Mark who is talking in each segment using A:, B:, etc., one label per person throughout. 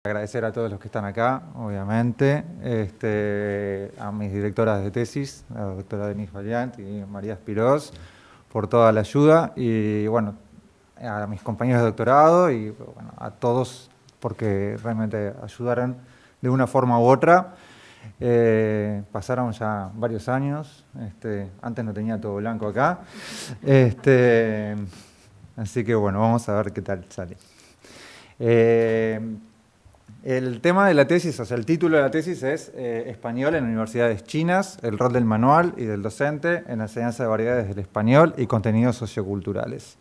A: Agradecer a todos los que están acá, obviamente, a mis directoras de tesis, la doctora Denise Valiant y María Espirós, por toda la ayuda, y bueno, a mis compañeros de doctorado y bueno, a todos porque realmente ayudaron de una forma u otra. Pasaron ya varios años, antes no tenía todo blanco acá, así que bueno, vamos a ver qué tal sale. El tema de la tesis, o sea, el título de la tesis es Español en universidades chinas, el rol del manual y del docente en la enseñanza de variedades del español y contenidos socioculturales.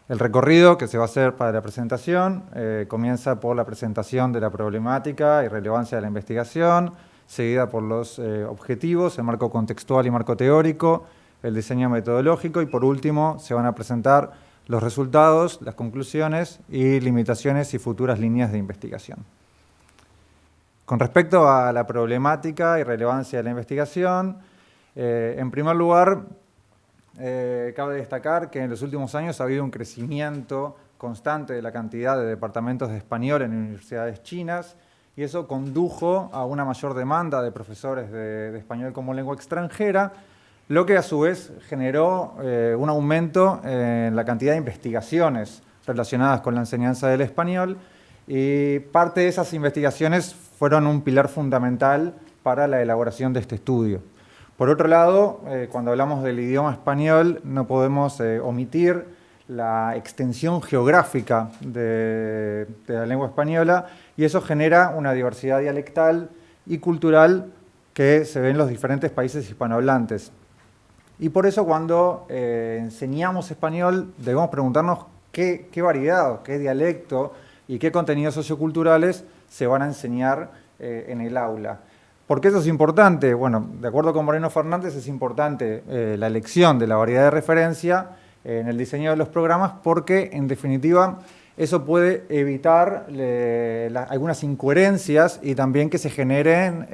A: El recorrido que se va a hacer para la presentación comienza por la presentación de la problemática y relevancia de la investigación, seguida por los objetivos, el marco contextual y marco teórico, el diseño metodológico y por último se van a presentar los resultados, las conclusiones y limitaciones y futuras líneas de investigación. Con respecto a la problemática y relevancia de la investigación, en primer lugar, cabe destacar que en los últimos años ha habido un crecimiento constante de la cantidad de departamentos de español en universidades chinas y eso condujo a una mayor demanda de profesores de español como lengua extranjera, lo que a su vez generó un aumento en la cantidad de investigaciones relacionadas con la enseñanza del español y parte de esas investigaciones fueron un pilar fundamental para la elaboración de este estudio. Por otro lado, cuando hablamos del idioma español, no podemos omitir la extensión geográfica de la lengua española y eso genera una diversidad dialectal y cultural que se ve en los diferentes países hispanohablantes. Y por eso cuando enseñamos español debemos preguntarnos qué variedad, qué dialecto y qué contenidos socioculturales se van a enseñar en el aula. ¿Por qué eso es importante? Bueno, de acuerdo con Moreno Fernández es importante la elección de la variedad de referencia en el diseño de los programas porque en definitiva eso puede evitar algunas incoherencias y también que se generen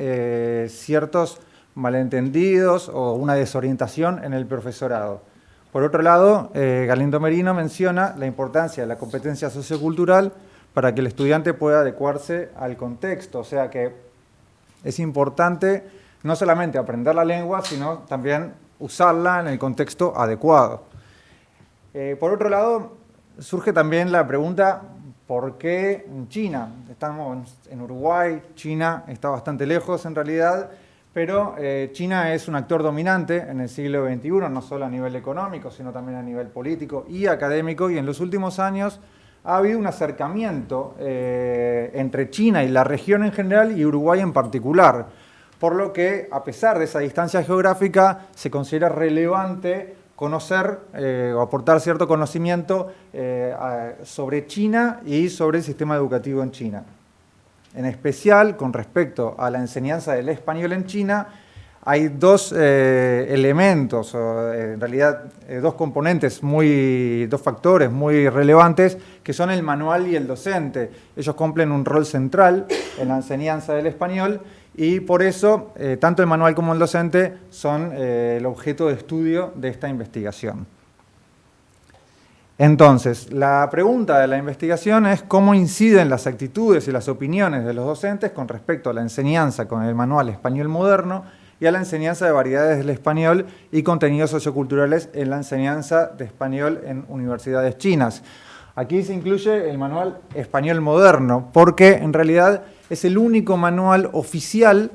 A: ciertos malentendidos o una desorientación en el profesorado. Por otro lado, Galindo Merino menciona la importancia de la competencia sociocultural para que el estudiante pueda adecuarse al contexto, o sea que es importante no solamente aprender la lengua, sino también usarla en el contexto adecuado. Por otro lado, surge también la pregunta, ¿por qué en China? Estamos en Uruguay, China está bastante lejos en realidad, pero China es un actor dominante en el siglo XXI, no solo a nivel económico, sino también a nivel político y académico, y en los últimos años ha habido un acercamiento entre China y la región en general y Uruguay en particular, por lo que, a pesar de esa distancia geográfica, se considera relevante conocer o aportar cierto conocimiento sobre China y sobre el sistema educativo en China. En especial, con respecto a la enseñanza del español en China, hay dos elementos, o en realidad dos componentes, dos factores muy relevantes, que son el manual y el docente. Ellos cumplen un rol central en la enseñanza del español y por eso tanto el manual como el docente son el objeto de estudio de esta investigación. Entonces, la pregunta de la investigación es cómo inciden las actitudes y las opiniones de los docentes con respecto a la enseñanza con el manual español moderno y a la enseñanza de variedades del español y contenidos socioculturales en la enseñanza de español en universidades chinas. Aquí se incluye el manual español moderno, porque en realidad es el único manual oficial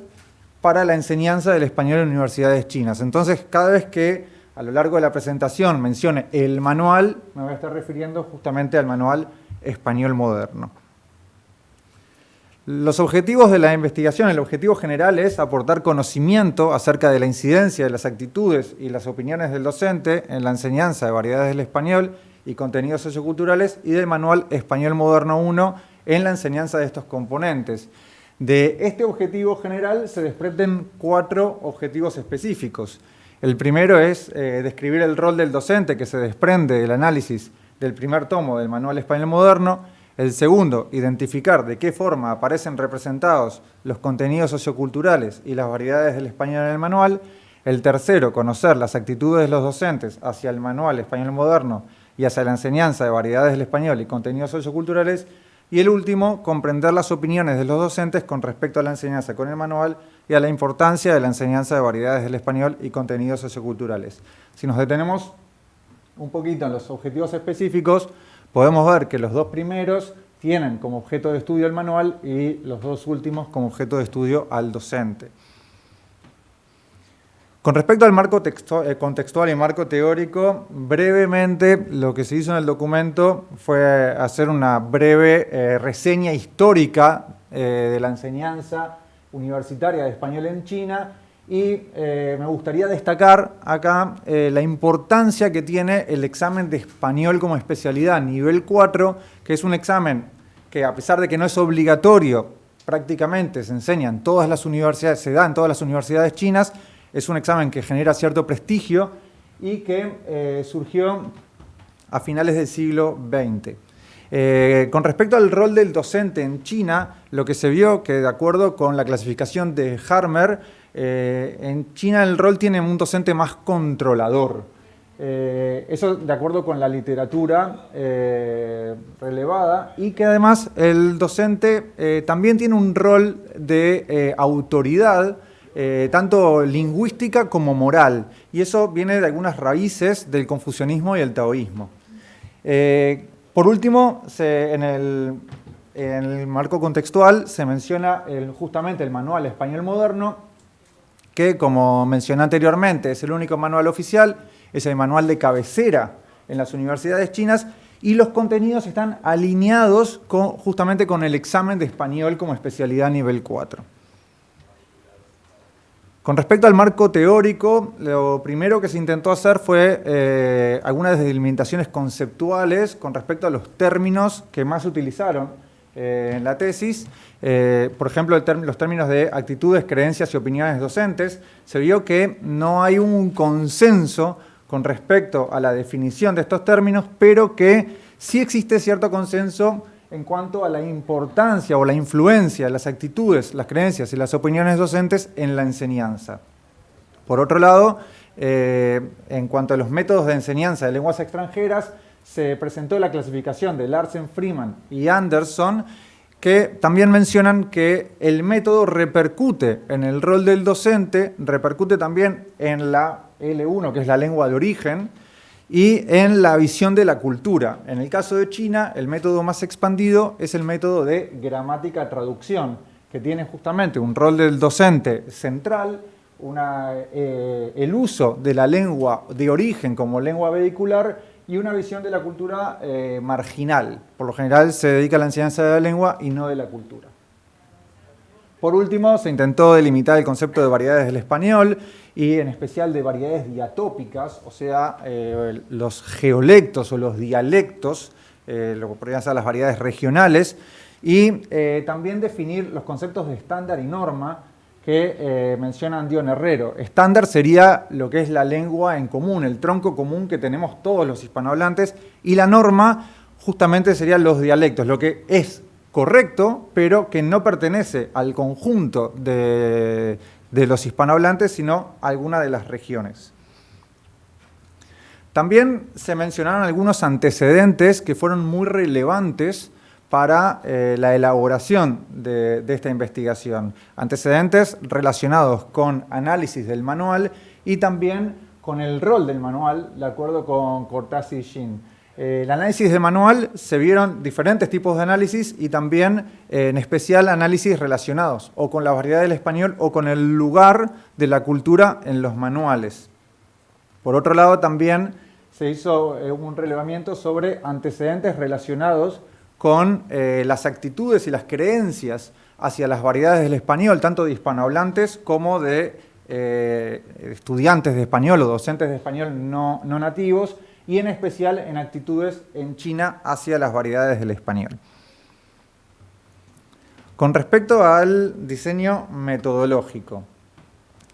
A: para la enseñanza del español en universidades chinas. Entonces, cada vez que a lo largo de la presentación mencione el manual, me voy a estar refiriendo justamente al manual español moderno. Los objetivos de la investigación, el objetivo general es aportar conocimiento acerca de la incidencia de las actitudes y las opiniones del docente en la enseñanza de variedades del español y contenidos socioculturales y del manual español moderno 1 en la enseñanza de estos componentes. De este objetivo general se desprenden 4 objetivos específicos. El primero es describir el rol del docente que se desprende del análisis del primer tomo del manual español moderno. El segundo, identificar de qué forma aparecen representados los contenidos socioculturales y las variedades del español en el manual. El tercero, conocer las actitudes de los docentes hacia el manual español moderno y hacia la enseñanza de variedades del español y contenidos socioculturales. Y el último, comprender las opiniones de los docentes con respecto a la enseñanza con el manual y a la importancia de la enseñanza de variedades del español y contenidos socioculturales. Si nos detenemos un poquito en los objetivos específicos, podemos ver que los dos primeros tienen como objeto de estudio el manual y los dos últimos como objeto de estudio al docente. Con respecto al marco contextual y marco teórico, brevemente lo que se hizo en el documento fue hacer una breve reseña histórica de la enseñanza universitaria de español en China y me gustaría destacar acá la importancia que tiene el examen de español como especialidad nivel 4, que es un examen que a pesar de que no es obligatorio, prácticamente se enseña en todas las universidades, se da en todas las universidades chinas. Es un examen que genera cierto prestigio y que surgió a finales del siglo XX. Con respecto al rol del docente en China, lo que se vio que de acuerdo con la clasificación de Harmer, en China el rol tiene un docente más controlador. Eso de acuerdo con la literatura relevada y que además el docente también tiene un rol de autoridad, tanto lingüística como moral, y eso viene de algunas raíces del confucianismo y el taoísmo. Por último, en el marco contextual se menciona justamente el Manual Español Moderno, que como mencioné anteriormente es el único manual oficial, es el manual de cabecera en las universidades chinas, y los contenidos están alineados justamente con el examen de español como especialidad nivel 4. Con respecto al marco teórico, lo primero que se intentó hacer fue algunas delimitaciones conceptuales con respecto a los términos que más se utilizaron en la tesis. Por ejemplo, los términos de actitudes, creencias y opiniones docentes. Se vio que no hay un consenso con respecto a la definición de estos términos, pero que sí existe cierto consenso en cuanto a la importancia o la influencia de las actitudes, las creencias y las opiniones docentes en la enseñanza. Por otro lado, en cuanto a los métodos de enseñanza de lenguas extranjeras, se presentó la clasificación de Larsen, Freeman y Anderson, que también mencionan que el método repercute en el rol del docente, repercute también en la L1, que es la lengua de origen, y en la visión de la cultura. En el caso de China, el método más expandido es el método de gramática-traducción, que tiene justamente un rol del docente central, el uso de la lengua de origen como lengua vehicular y una visión de la cultura marginal. Por lo general se dedica a la enseñanza de la lengua y no de la cultura. Por último, se intentó delimitar el concepto de variedades del español y en especial de variedades diatópicas, o sea, los geolectos o los dialectos, lo que podrían ser las variedades regionales, y también definir los conceptos de estándar y norma que menciona Dion Herrero. Estándar sería lo que es la lengua en común, el tronco común que tenemos todos los hispanohablantes, y la norma justamente serían los dialectos, lo que es correcto, pero que no pertenece al conjunto de los hispanohablantes, sino a alguna de las regiones. También se mencionaron algunos antecedentes que fueron muy relevantes para la elaboración de esta investigación. Antecedentes relacionados con análisis del manual y también con el rol del manual, de acuerdo con Cortázar y Shin. El análisis de manual, se vieron diferentes tipos de análisis y también, en especial, análisis relacionados o con la variedad del español o con el lugar de la cultura en los manuales. Por otro lado, también se hizo un relevamiento sobre antecedentes relacionados con las actitudes y las creencias hacia las variedades del español, tanto de hispanohablantes como de estudiantes de español o docentes de español no nativos, y en especial en actitudes en China hacia las variedades del español. Con respecto al diseño metodológico,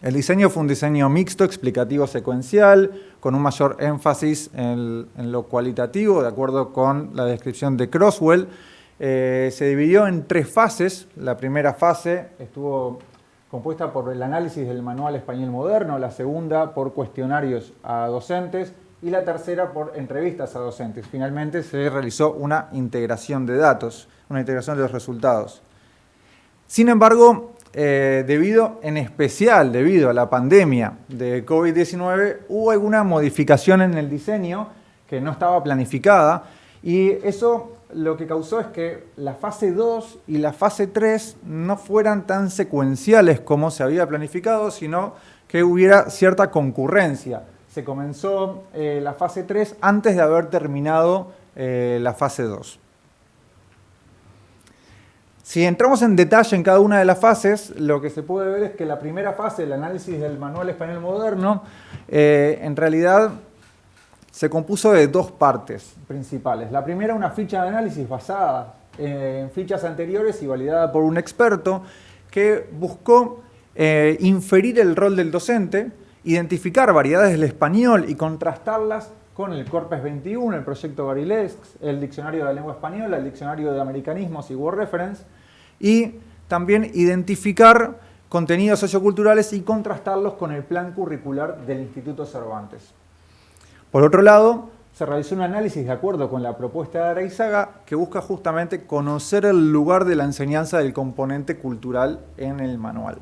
A: el diseño fue un diseño mixto, explicativo, secuencial, con un mayor énfasis en lo cualitativo, de acuerdo con la descripción de Croswell. Se dividió en 3 fases. La primera fase estuvo compuesta por el análisis del Manual Español Moderno, la segunda por cuestionarios a docentes y la tercera por entrevistas a docentes. Finalmente se realizó una integración de datos, una integración de los resultados. Sin embargo, en especial debido a la pandemia de COVID-19, hubo alguna modificación en el diseño que no estaba planificada, y eso lo que causó es que la fase 2 y la fase 3 no fueran tan secuenciales como se había planificado, sino que hubiera cierta concurrencia. Se comenzó la fase 3 antes de haber terminado la fase 2. Si entramos en detalle en cada una de las fases, lo que se puede ver es que la primera fase, el análisis del Manual Español Moderno, en realidad se compuso de dos partes principales. La primera, una ficha de análisis basada en fichas anteriores y validada por un experto que buscó inferir el rol del docente, identificar variedades del español y contrastarlas con el Corpus 21, el proyecto Barilesc, el Diccionario de la Lengua Española, el Diccionario de Americanismos y Word Reference, y también identificar contenidos socioculturales y contrastarlos con el plan curricular del Instituto Cervantes. Por otro lado, se realizó un análisis de acuerdo con la propuesta de Areizaga que busca justamente conocer el lugar de la enseñanza del componente cultural en el manual.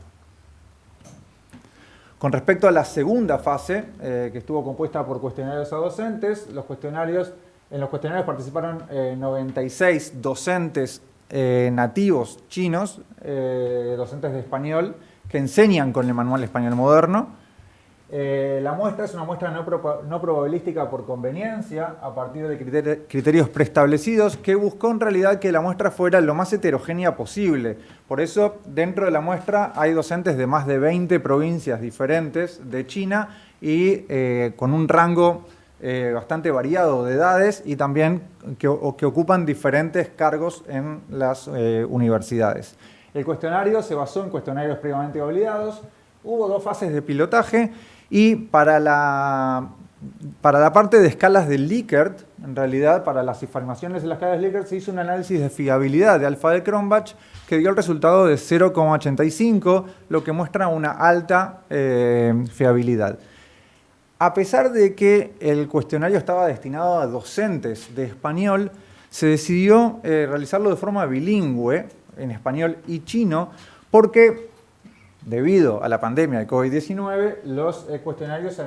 A: Con respecto a la segunda fase, que estuvo compuesta por cuestionarios a docentes, en los cuestionarios participaron 96 docentes nativos chinos, docentes de español, que enseñan con el Manual Español Moderno. La muestra es una muestra no probabilística por conveniencia, a partir de criterios preestablecidos, que buscó en realidad que la muestra fuera lo más heterogénea posible. Por eso, dentro de la muestra hay docentes de más de 20 provincias diferentes de China y con un rango bastante variado de edades y también que ocupan diferentes cargos en las universidades. El cuestionario se basó en cuestionarios previamente validados. Hubo dos fases de pilotaje. Y para la parte de escalas de Likert, en realidad para las informaciones de las escalas de Likert se hizo un análisis de fiabilidad de alfa de Cronbach que dio el resultado de 0,85, lo que muestra una alta fiabilidad. A pesar de que el cuestionario estaba destinado a docentes de español, se decidió realizarlo de forma bilingüe, en español y chino, porque debido a la pandemia de COVID-19, los cuestionarios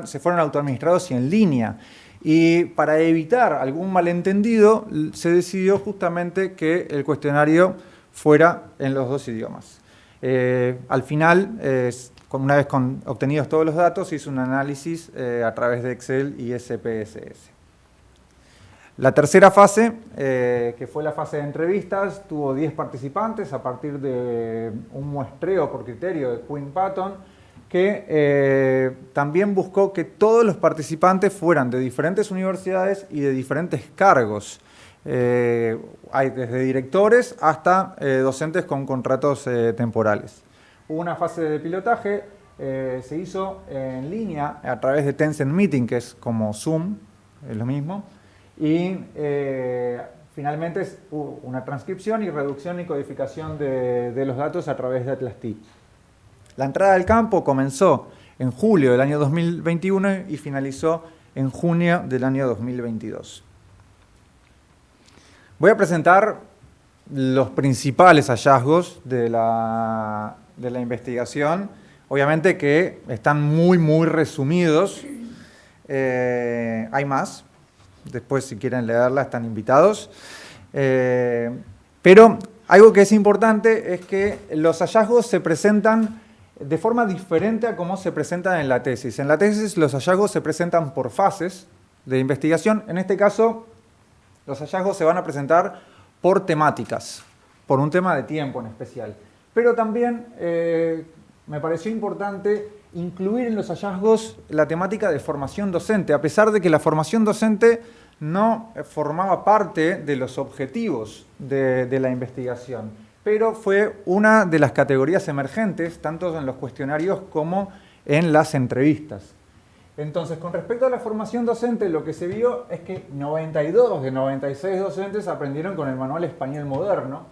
A: se fueron autoadministrados y en línea. Y para evitar algún malentendido, se decidió justamente que el cuestionario fuera en los dos idiomas. Al final, una vez obtenidos todos los datos, se hizo un análisis a través de Excel y SPSS. La tercera fase, que fue la fase de entrevistas, tuvo 10 participantes a partir de un muestreo por criterio de Quinn Patton, que también buscó que todos los participantes fueran de diferentes universidades y de diferentes cargos. Hay desde directores hasta docentes con contratos temporales. Hubo una fase de pilotaje, se hizo en línea a través de Tencent Meeting, que es como Zoom, es lo mismo. Y finalmente hubo una transcripción y reducción y codificación de los datos a través de AtlasT. La entrada al campo comenzó en julio del año 2021 y finalizó en junio del año 2022. Voy a presentar los principales hallazgos de la investigación, obviamente que están muy resumidos. Hay más. Después, si quieren leerla, están invitados. Pero algo que es importante es que los hallazgos se presentan de forma diferente a cómo se presentan en la tesis. En la tesis los hallazgos se presentan por fases de investigación. En este caso, los hallazgos se van a presentar por temáticas, por un tema de tiempo en especial. Pero también me pareció importante incluir en los hallazgos la temática de formación docente, a pesar de que la formación docente no formaba parte de los objetivos de la investigación, pero fue una de las categorías emergentes, tanto en los cuestionarios como en las entrevistas. Entonces, con respecto a la formación docente, lo que se vio es que 92 de 96 docentes aprendieron con el Manual Español Moderno,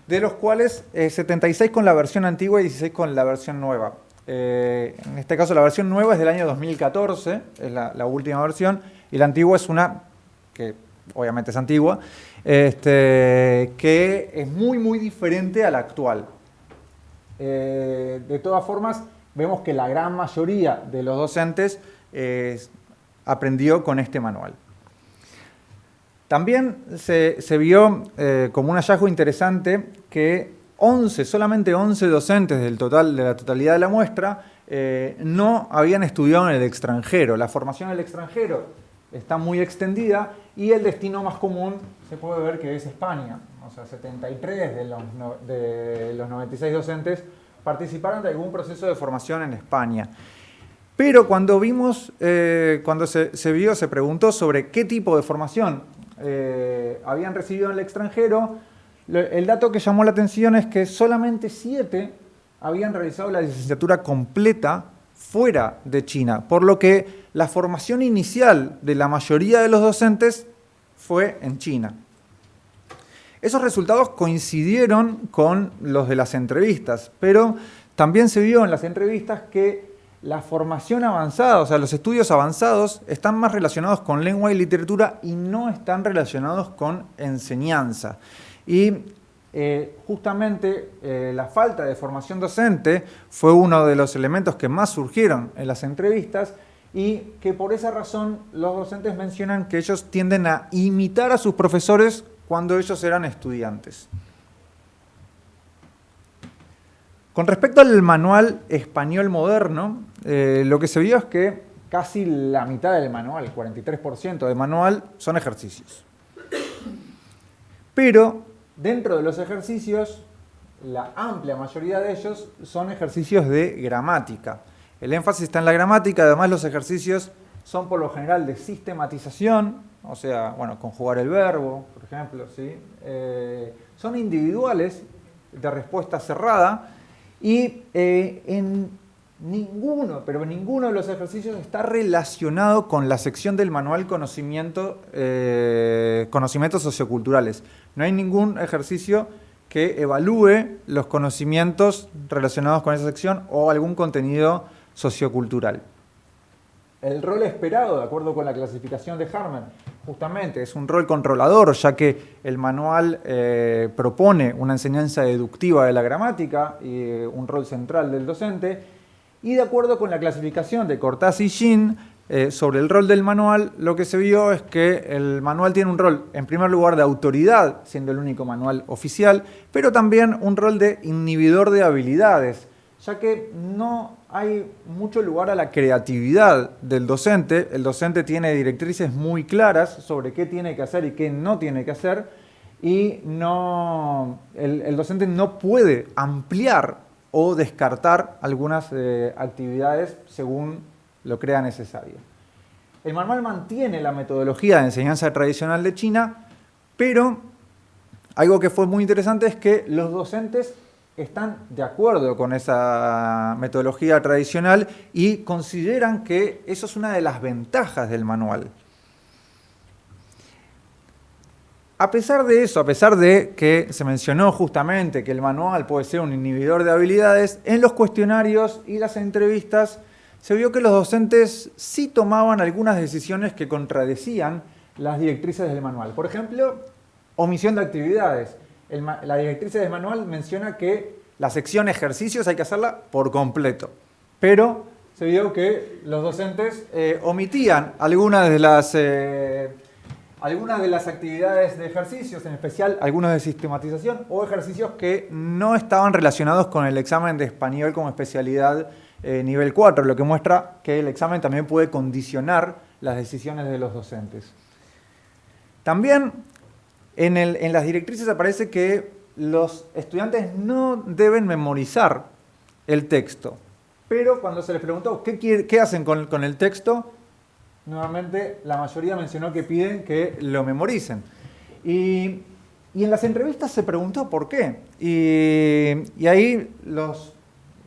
A: de los cuales 76 con la versión antigua y 16 con la versión nueva. En este caso la versión nueva es del año 2014, es la última versión, y la antigua es una que obviamente es antigua, que es muy, muy diferente a la actual. De todas formas, vemos que la gran mayoría de los docentes aprendió con este manual. También se vio como un hallazgo interesante que solamente 11 docentes de la totalidad de la muestra no habían estudiado en el extranjero. La formación en el extranjero está muy extendida y el destino más común se puede ver que es España. O sea, 73 de los 96 docentes participaron de algún proceso de formación en España. Pero cuando se preguntó sobre qué tipo de formación habían recibido en el extranjero, el dato que llamó la atención es que solamente 7 habían realizado la licenciatura completa fuera de China, por lo que la formación inicial de la mayoría de los docentes fue en China. Esos resultados coincidieron con los de las entrevistas, pero también se vio en las entrevistas que la formación avanzada, o sea, los estudios avanzados, están más relacionados con lengua y literatura y no están relacionados con enseñanza. Y justamente la falta de formación docente fue uno de los elementos que más surgieron en las entrevistas y que por esa razón los docentes mencionan que ellos tienden a imitar a sus profesores cuando ellos eran estudiantes. Con respecto al manual español moderno, lo que se vio es que casi la mitad del manual, 43% del manual, son ejercicios. Pero dentro de los ejercicios, la amplia mayoría de ellos son ejercicios de gramática. El énfasis está en la gramática, además los ejercicios son por lo general de sistematización, o sea, bueno, conjugar el verbo, por ejemplo, ¿sí? Son individuales de respuesta cerrada y en ninguno de los ejercicios está relacionado con la sección del manual conocimientos socioculturales. No hay ningún ejercicio que evalúe los conocimientos relacionados con esa sección o algún contenido sociocultural. El rol esperado, de acuerdo con la clasificación de Harman, justamente es un rol controlador, ya que el manual propone una enseñanza deductiva de la gramática y un rol central del docente. Y de acuerdo con la clasificación de Cortaz y Shin sobre el rol del manual, lo que se vio es que el manual tiene un rol, en primer lugar, de autoridad, siendo el único manual oficial, pero también un rol de inhibidor de habilidades, ya que no hay mucho lugar a la creatividad del docente. El docente tiene directrices muy claras sobre qué tiene que hacer y qué no tiene que hacer, y el docente no puede ampliar o descartar algunas actividades según lo crea necesario. El manual mantiene la metodología de enseñanza tradicional de China, pero algo que fue muy interesante es que los docentes están de acuerdo con esa metodología tradicional y consideran que eso es una de las ventajas del manual. A pesar de eso, a pesar de que se mencionó justamente que el manual puede ser un inhibidor de habilidades, en los cuestionarios y las entrevistas se vio que los docentes sí tomaban algunas decisiones que contradecían las directrices del manual. Por ejemplo, omisión de actividades. La directriz del manual menciona que la sección ejercicios hay que hacerla por completo, pero se vio que los docentes omitían algunas de las actividades de ejercicios, en especial algunos de sistematización o ejercicios que no estaban relacionados con el examen de español como especialidad nivel 4, lo que muestra que el examen también puede condicionar las decisiones de los docentes. También en las directrices aparece que los estudiantes no deben memorizar el texto, pero cuando se les preguntó qué hacen con el texto, nuevamente la mayoría mencionó que piden que lo memoricen. Y en las entrevistas se preguntó por qué. Y ahí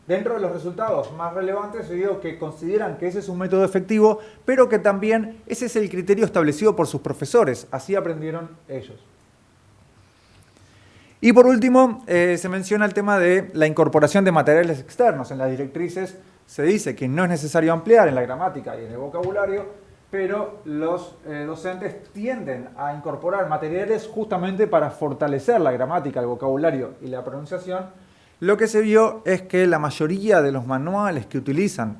A: dentro de los resultados más relevantes se vio que consideran que ese es un método efectivo, pero que también ese es el criterio establecido por sus profesores. Así aprendieron ellos. Y por último, se menciona el tema de la incorporación de materiales externos. En las directrices se dice que no es necesario ampliar en la gramática y en el vocabulario, pero los docentes tienden a incorporar materiales justamente para fortalecer la gramática, el vocabulario y la pronunciación. Lo que se vio es que la mayoría de los manuales que utilizan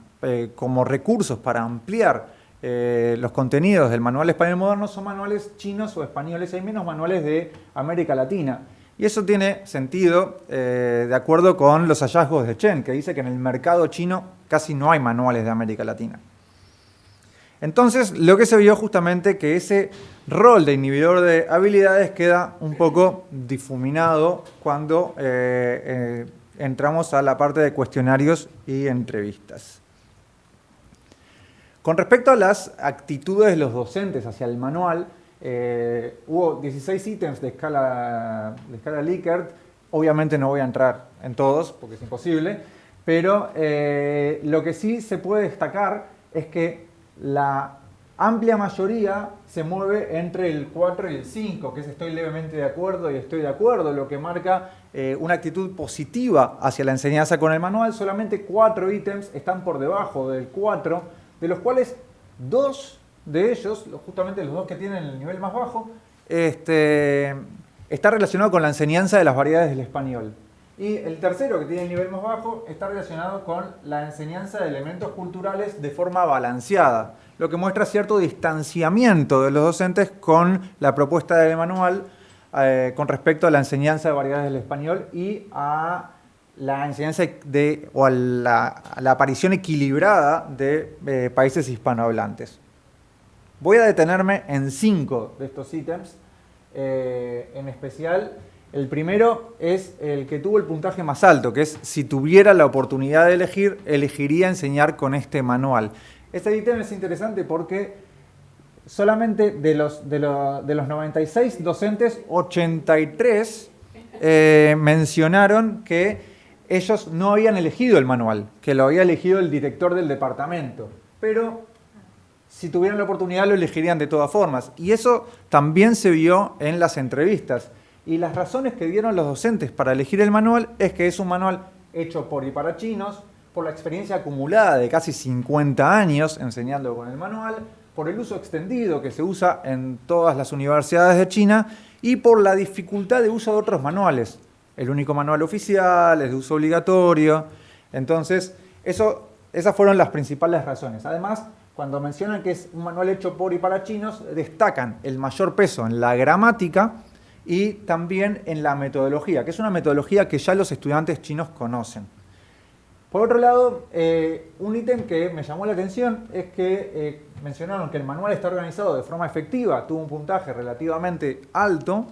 A: como recursos para ampliar los contenidos del manual español moderno son manuales chinos o españoles, hay menos manuales de América Latina. Y eso tiene sentido de acuerdo con los hallazgos de Chen, que dice que en el mercado chino casi no hay manuales de América Latina. Entonces, lo que se vio justamente que ese rol de inhibidor de habilidades queda un poco difuminado cuando entramos a la parte de cuestionarios y entrevistas. Con respecto a las actitudes de los docentes hacia el manual, hubo 16 ítems de escala Likert. Obviamente no voy a entrar en todos porque es imposible, pero lo que sí se puede destacar es que la amplia mayoría se mueve entre el 4 y el 5, que es estoy levemente de acuerdo y estoy de acuerdo, lo que marca una actitud positiva hacia la enseñanza con el manual. Solamente 4 ítems están por debajo del 4, de los cuales 2 de ellos, justamente los 2 que tienen el nivel más bajo, está relacionado con la enseñanza de las variedades del español. Y el tercero, que tiene el nivel más bajo, está relacionado con la enseñanza de elementos culturales de forma balanceada, lo que muestra cierto distanciamiento de los docentes con la propuesta del manual con respecto a la enseñanza de variedades del español y a la enseñanza o a la aparición equilibrada de países hispanohablantes. Voy a detenerme en 5 de estos ítems, en especial. El primero es el que tuvo el puntaje más alto, que es si tuviera la oportunidad de elegir, elegiría enseñar con este manual. Este ítem es interesante porque solamente de los 96 docentes, 83 mencionaron que ellos no habían elegido el manual, que lo había elegido el director del departamento, pero si tuvieran la oportunidad lo elegirían de todas formas. Y eso también se vio en las entrevistas. Y las razones que dieron los docentes para elegir el manual es que es un manual hecho por y para chinos, por la experiencia acumulada de casi 50 años enseñando con el manual, por el uso extendido que se usa en todas las universidades de China y por la dificultad de uso de otros manuales. El único manual oficial, es de uso obligatorio. Entonces, esas fueron las principales razones. Además, cuando mencionan que es un manual hecho por y para chinos, destacan el mayor peso en la gramática y también en la metodología, que es una metodología que ya los estudiantes chinos conocen. Por otro lado, un ítem que me llamó la atención es que mencionaron que el manual está organizado de forma efectiva, tuvo un puntaje relativamente alto,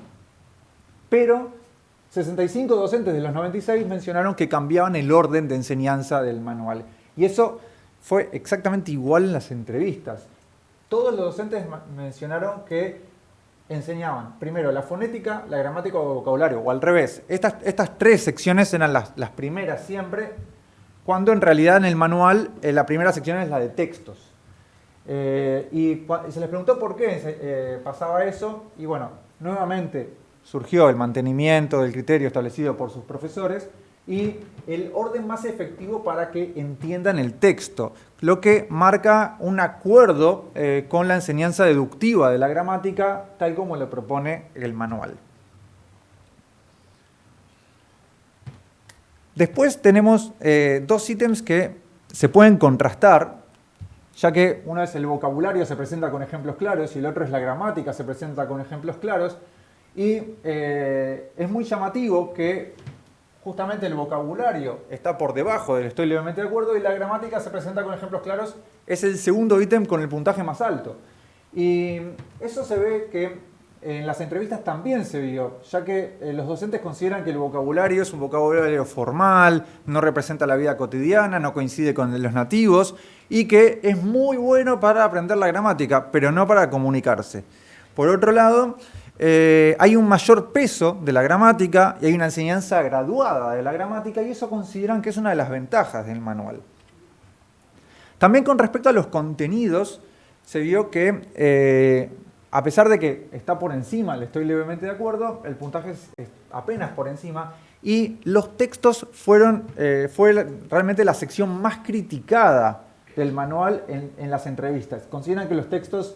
A: pero 65 docentes de los 96 mencionaron que cambiaban el orden de enseñanza del manual. Y eso fue exactamente igual en las entrevistas. Todos los docentes mencionaron que enseñaban primero la fonética, la gramática o vocabulario, o al revés. Estas 3 secciones eran las primeras siempre, cuando en realidad en el manual la primera sección es la de textos. Y se les preguntó por qué pasaba eso, y bueno, nuevamente surgió el mantenimiento del criterio establecido por sus profesores y el orden más efectivo para que entiendan el texto, lo que marca un acuerdo con la enseñanza deductiva de la gramática, tal como lo propone el manual. Después tenemos 2 ítems que se pueden contrastar, ya que uno es el vocabulario, se presenta con ejemplos claros, y el otro es la gramática, se presenta con ejemplos claros, y es muy llamativo que justamente el vocabulario está por debajo del estoy levemente de acuerdo y la gramática se presenta con ejemplos claros, es el segundo ítem con el puntaje más alto. Y eso se ve que en las entrevistas también se vio, ya que los docentes consideran que el vocabulario es un vocabulario formal, no representa la vida cotidiana, no coincide con los nativos y que es muy bueno para aprender la gramática, pero no para comunicarse. Por otro lado, hay un mayor peso de la gramática y hay una enseñanza graduada de la gramática y eso consideran que es una de las ventajas del manual. También con respecto a los contenidos, se vio que a pesar de que está por encima, le estoy levemente de acuerdo, el puntaje es apenas por encima, y los textos fue realmente la sección más criticada del manual en las entrevistas. Consideran que los textos,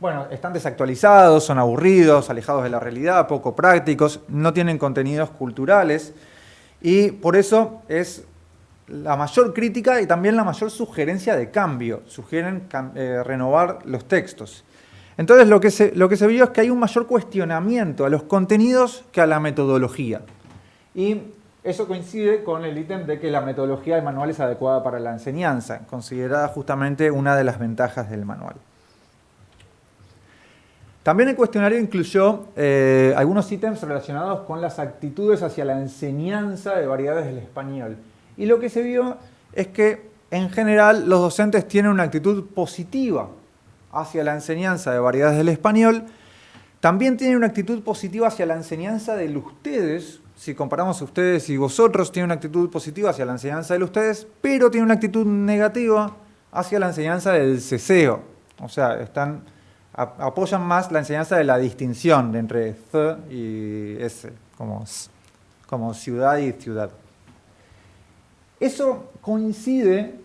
A: bueno, están desactualizados, son aburridos, alejados de la realidad, poco prácticos, no tienen contenidos culturales, y por eso es la mayor crítica y también la mayor sugerencia de cambio. Sugieren renovar los textos. Entonces lo que se vio es que hay un mayor cuestionamiento a los contenidos que a la metodología. Y eso coincide con el ítem de que la metodología del manual es adecuada para la enseñanza, considerada justamente una de las ventajas del manual. También el cuestionario incluyó algunos ítems relacionados con las actitudes hacia la enseñanza de variedades del español. Y lo que se vio es que, en general, los docentes tienen una actitud positiva hacia la enseñanza de variedades del español. También tienen una actitud positiva hacia la enseñanza del ustedes. Si comparamos ustedes y vosotros, tienen una actitud positiva hacia la enseñanza del ustedes, pero tienen una actitud negativa hacia la enseñanza del ceseo. O sea, apoyan más la enseñanza de la distinción de entre th y s, como ciudad y ciudad. Eso coincide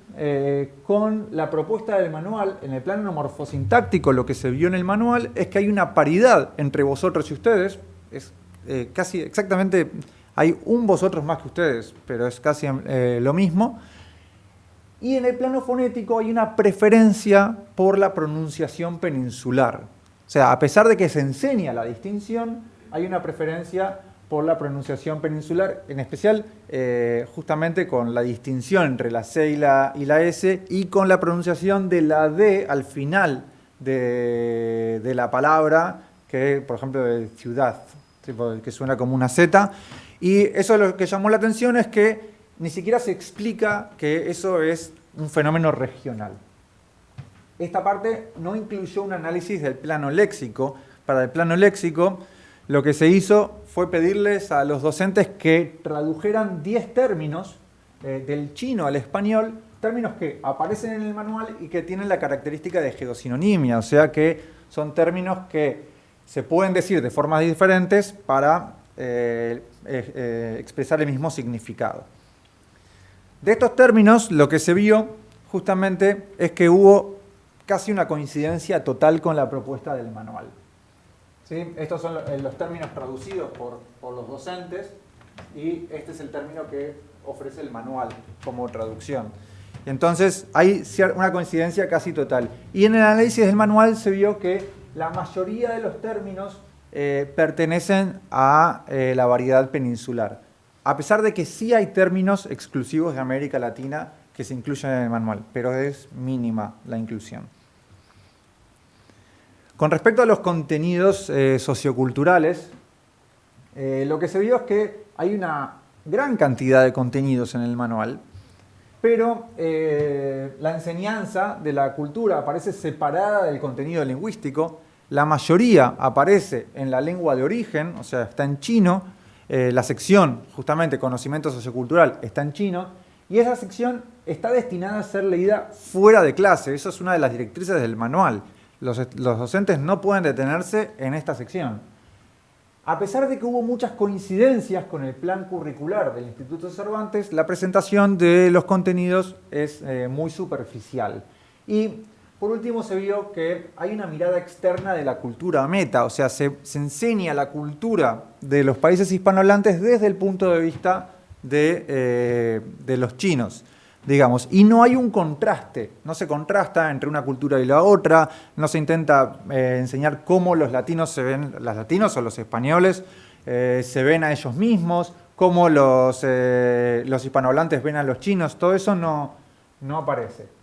A: con la propuesta del manual. En el plano morfosintáctico, lo que se vio en el manual es que hay una paridad entre vosotros y ustedes. Es casi exactamente, hay un vosotros más que ustedes, pero es casi lo mismo. Y en el plano fonético hay una preferencia por la pronunciación peninsular. O sea, a pesar de que se enseña la distinción, hay una preferencia por la pronunciación peninsular, en especial justamente con la distinción entre la C y la S, y con la pronunciación de la D al final de la palabra, que por ejemplo de ciudad, que suena como una Z. Y eso lo que llamó la atención es que ni siquiera se explica que eso es un fenómeno regional. Esta parte no incluyó un análisis del plano léxico. Para el plano léxico, lo que se hizo fue pedirles a los docentes que tradujeran 10 términos del chino al español, términos que aparecen en el manual y que tienen la característica de heterosinonimia, o sea que son términos que se pueden decir de formas diferentes para expresar el mismo significado. De estos términos, lo que se vio justamente es que hubo casi una coincidencia total con la propuesta del manual. ¿Sí? Estos son los términos traducidos por los docentes y este es el término que ofrece el manual como traducción. Entonces hay una coincidencia casi total. Y en el análisis del manual se vio que la mayoría de los términos pertenecen a la variedad peninsular, a pesar de que sí hay términos exclusivos de América Latina que se incluyen en el manual, pero es mínima la inclusión. Con respecto a los contenidos socioculturales, lo que se vio es que hay una gran cantidad de contenidos en el manual, pero la enseñanza de la cultura aparece separada del contenido lingüístico. La mayoría aparece en la lengua de origen, o sea, está en chino. La sección, justamente, conocimiento sociocultural, está en chino. Y esa sección está destinada a ser leída fuera de clase. Eso es una de las directrices del manual. Los docentes no pueden detenerse en esta sección. A pesar de que hubo muchas coincidencias con el plan curricular del Instituto Cervantes, la presentación de los contenidos es muy superficial. Y por último se vio que hay una mirada externa de la cultura meta, o sea, se enseña la cultura de los países hispanohablantes desde el punto de vista de los chinos, digamos, y no hay un contraste, no se contrasta entre una cultura y la otra, no se intenta enseñar cómo los latinos se ven, los latinos o los españoles se ven a ellos mismos, cómo los hispanohablantes ven a los chinos, todo eso no aparece.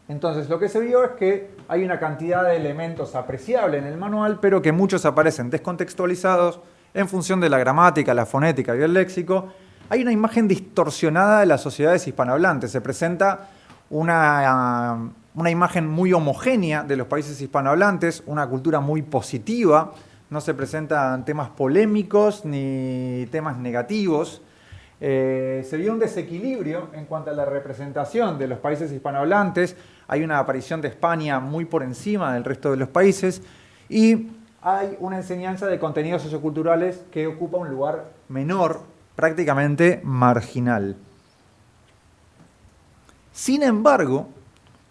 A: Entonces, lo que se vio es que hay una cantidad de elementos apreciable en el manual, pero que muchos aparecen descontextualizados en función de la gramática, la fonética y el léxico. Hay una imagen distorsionada de las sociedades hispanohablantes. Se presenta una imagen muy homogénea de los países hispanohablantes, una cultura muy positiva. No se presentan temas polémicos ni temas negativos. Se vio un desequilibrio en cuanto a la representación de los países hispanohablantes. Hay una aparición de España muy por encima del resto de los países. Y hay una enseñanza de contenidos socioculturales que ocupa un lugar menor, prácticamente marginal. Sin embargo,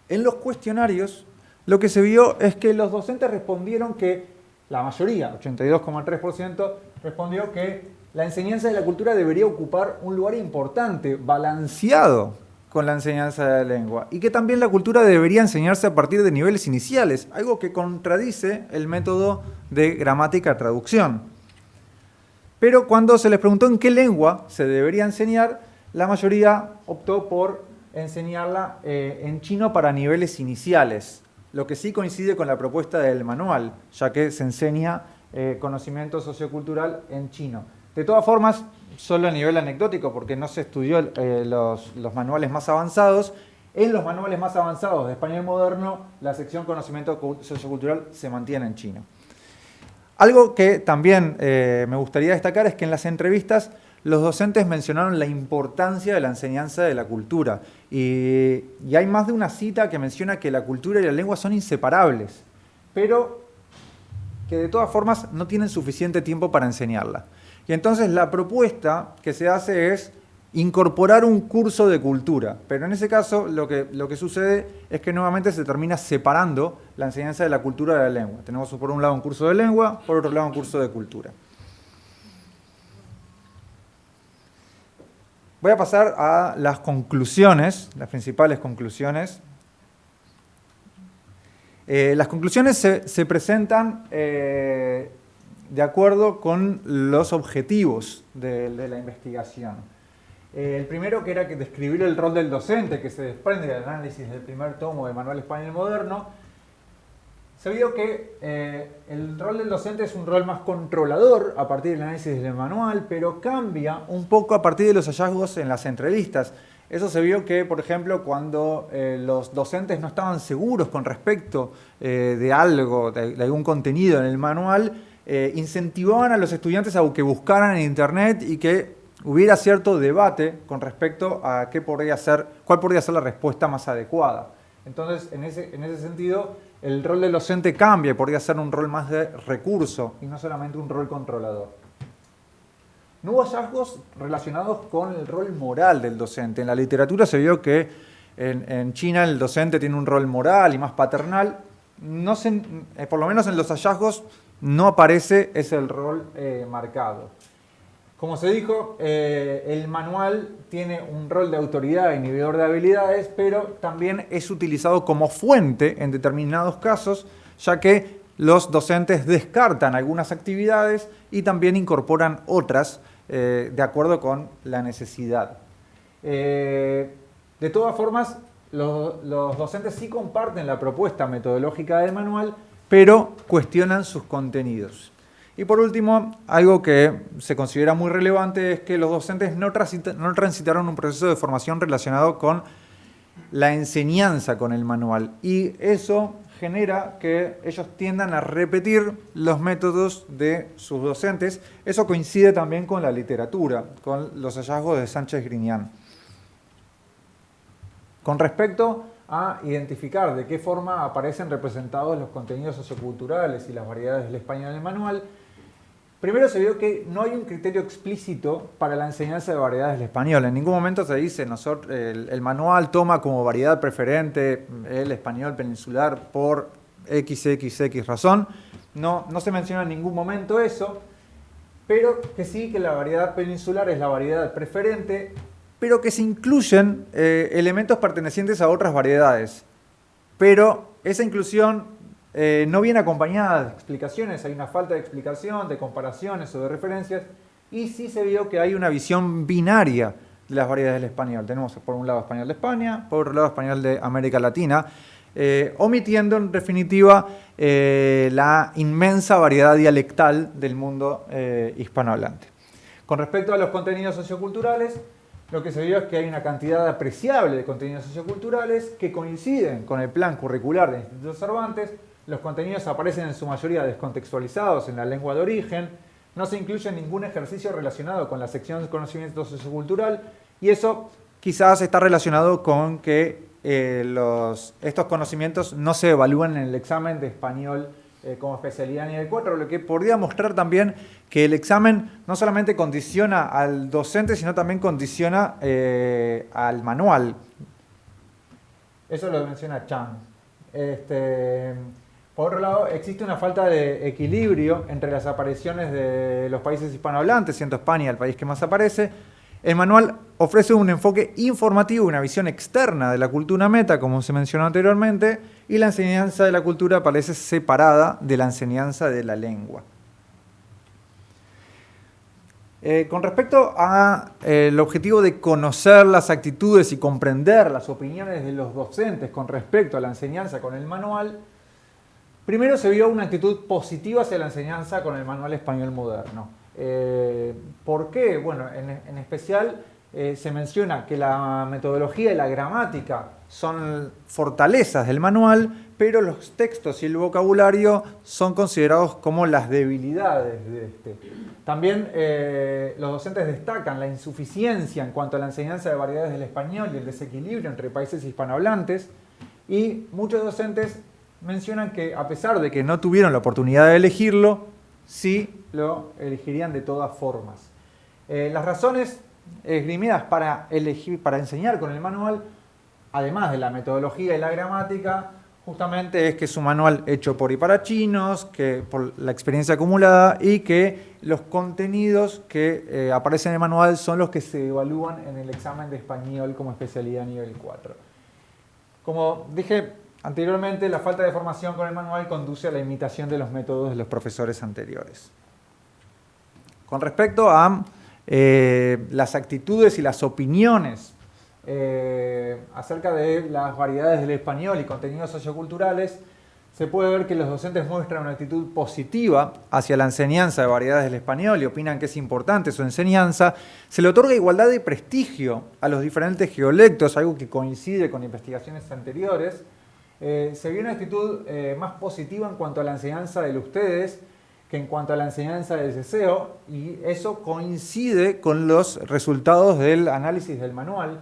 A: en los cuestionarios lo que se vio es que los docentes respondieron que la mayoría, 82,3%, respondió que la enseñanza de la cultura debería ocupar un lugar importante, balanceado con la enseñanza de la lengua, y que también la cultura debería enseñarse a partir de niveles iniciales, algo que contradice el método de gramática-traducción. Pero cuando se les preguntó en qué lengua se debería enseñar, la mayoría optó por enseñarla en chino para niveles iniciales, lo que sí coincide con la propuesta del manual, ya que se enseña conocimiento sociocultural en chino. De todas formas, solo a nivel anecdótico, porque no se estudió los manuales más avanzados. En los manuales más avanzados de español moderno, la sección conocimiento sociocultural se mantiene en chino. Algo que también me gustaría destacar es que en las entrevistas los docentes mencionaron la importancia de la enseñanza de la cultura. Y hay más de una cita que menciona que la cultura y la lengua son inseparables, pero que de todas formas no tienen suficiente tiempo para enseñarla. Y entonces la propuesta que se hace es incorporar un curso de cultura, pero en ese caso lo que sucede es que nuevamente se termina separando la enseñanza de la cultura de la lengua. Tenemos por un lado un curso de lengua, por otro lado un curso de cultura. Voy a pasar a las conclusiones, las principales conclusiones. Las conclusiones se presentan de acuerdo con los objetivos de la investigación. El primero, que era describir el rol del docente, que se desprende del análisis del primer tomo de Manual Español Moderno. Se vio que el rol del docente es un rol más controlador a partir del análisis del manual, pero cambia un poco a partir de los hallazgos en las entrevistas. Eso se vio que, por ejemplo, cuando los docentes no estaban seguros con respecto de algo, de algún contenido en el manual, incentivaban a los estudiantes a que buscaran en Internet y que hubiera cierto debate con respecto a cuál podría ser la respuesta más adecuada. Entonces, en ese sentido, el rol del docente cambia y podría ser un rol más de recurso y no solamente un rol controlador. No hubo hallazgos relacionados con el rol moral del docente. En la literatura se vio que en China el docente tiene un rol moral y más paternal. Por lo menos en los hallazgos no aparece ese rol marcado. Como se dijo, el manual tiene un rol de autoridad e inhibidor de habilidades, pero también es utilizado como fuente en determinados casos, ya que los docentes descartan algunas actividades y también incorporan otras de acuerdo con la necesidad. De todas formas, los docentes sí comparten la propuesta metodológica del manual, pero cuestionan sus contenidos. Y por último, algo que se considera muy relevante es que los docentes no transitaron un proceso de formación relacionado con la enseñanza con el manual. Y eso genera que ellos tiendan a repetir los métodos de sus docentes. Eso coincide también con la literatura, con los hallazgos de Sánchez Griñán. Con respecto a identificar de qué forma aparecen representados los contenidos socioculturales y las variedades del español en el manual, primero se vio que no hay un criterio explícito para la enseñanza de variedades del español. En ningún momento se dice, el manual toma como variedad preferente el español peninsular por XXX razón. No se menciona en ningún momento eso, pero que sí que la variedad peninsular es la variedad preferente, pero que se incluyen elementos pertenecientes a otras variedades. Pero esa inclusión no viene acompañada de explicaciones, hay una falta de explicación, de comparaciones o de referencias, y sí se vio que hay una visión binaria de las variedades del español. Tenemos por un lado español de España, por otro lado español de América Latina, omitiendo en definitiva la inmensa variedad dialectal del mundo hispanohablante. Con respecto a los contenidos socioculturales, lo que se vio es que hay una cantidad apreciable de contenidos socioculturales que coinciden con el plan curricular del Instituto Cervantes. Los contenidos aparecen en su mayoría descontextualizados en la lengua de origen, no se incluye ningún ejercicio relacionado con la sección de conocimiento sociocultural y eso quizás está relacionado con que estos conocimientos no se evalúan en el examen de español como especialidad nivel 4, lo que podría mostrar también que el examen no solamente condiciona al docente, sino también condiciona al manual. Eso lo menciona Chan. Por otro lado, existe una falta de equilibrio entre las apariciones de los países hispanohablantes, siendo España el país que más aparece. El manual ofrece un enfoque informativo y una visión externa de la cultura meta, como se mencionó anteriormente, y la enseñanza de la cultura parece separada de la enseñanza de la lengua. Con respecto al objetivo de conocer las actitudes y comprender las opiniones de los docentes con respecto a la enseñanza con el manual, primero se vio una actitud positiva hacia la enseñanza con el manual español moderno. ¿Por qué? Bueno, en especial se menciona que la metodología y la gramática son fortalezas del manual, pero los textos y el vocabulario son considerados como las debilidades de este. También los docentes destacan la insuficiencia en cuanto a la enseñanza de variedades del español y el desequilibrio entre países hispanohablantes, y muchos docentes mencionan que a pesar de que no tuvieron la oportunidad de elegirlo, sí lo elegirían de todas formas. Las razones esgrimidas para enseñar con el manual, además de la metodología y la gramática, justamente es que es un manual hecho por y para chinos, que por la experiencia acumulada, y que los contenidos que aparecen en el manual son los que se evalúan en el examen de español como especialidad nivel 4. Como dije anteriormente, la falta de formación con el manual conduce a la imitación de los métodos de los profesores anteriores. Con respecto a las actitudes y las opiniones acerca de las variedades del español y contenidos socioculturales, se puede ver que los docentes muestran una actitud positiva hacia la enseñanza de variedades del español y opinan que es importante su enseñanza. Se le otorga igualdad de prestigio a los diferentes geolectos, algo que coincide con investigaciones anteriores. Se vio una actitud más positiva en cuanto a la enseñanza del ustedes que en cuanto a la enseñanza del ceseo, y eso coincide con los resultados del análisis del manual.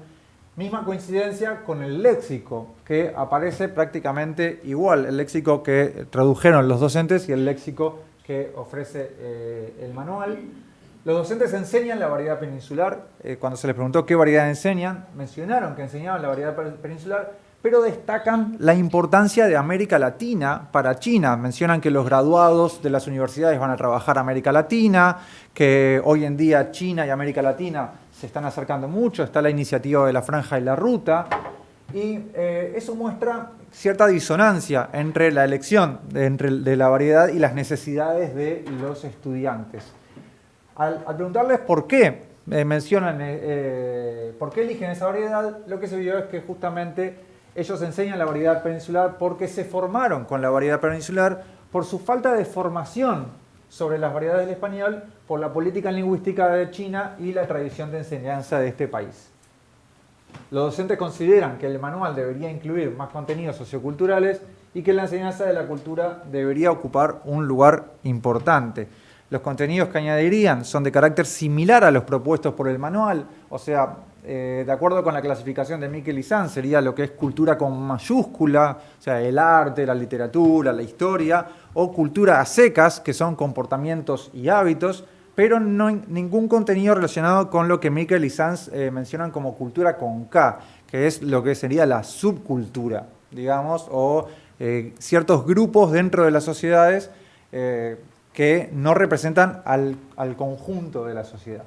A: Misma coincidencia con el léxico, que aparece prácticamente igual, el léxico que tradujeron los docentes y el léxico que ofrece el manual. Los docentes enseñan la variedad peninsular. Cuando se les preguntó qué variedad enseñan, mencionaron que enseñaban la variedad peninsular, pero destacan la importancia de América Latina para China. Mencionan que los graduados de las universidades van a trabajar a América Latina, que hoy en día China y América Latina se están acercando mucho, está la iniciativa de la Franja y la Ruta, y eso muestra cierta disonancia entre la elección de la variedad y las necesidades de los estudiantes. Al preguntarles por qué por qué eligen esa variedad, lo que se vio es que justamente ellos enseñan la variedad peninsular porque se formaron con la variedad peninsular por su falta de formación sobre las variedades del español, por la política lingüística de China y la tradición de enseñanza de este país. Los docentes consideran que el manual debería incluir más contenidos socioculturales y que la enseñanza de la cultura debería ocupar un lugar importante. Los contenidos que añadirían son de carácter similar a los propuestos por el manual, o sea, de acuerdo con la clasificación de Miquel y Sanz, sería lo que es cultura con mayúscula, o sea, el arte, la literatura, la historia, o cultura a secas, que son comportamientos y hábitos, pero no ningún contenido relacionado con lo que Miquel y Sanz mencionan como cultura con K, que es lo que sería la subcultura, digamos, o ciertos grupos dentro de las sociedades que no representan al conjunto de la sociedad.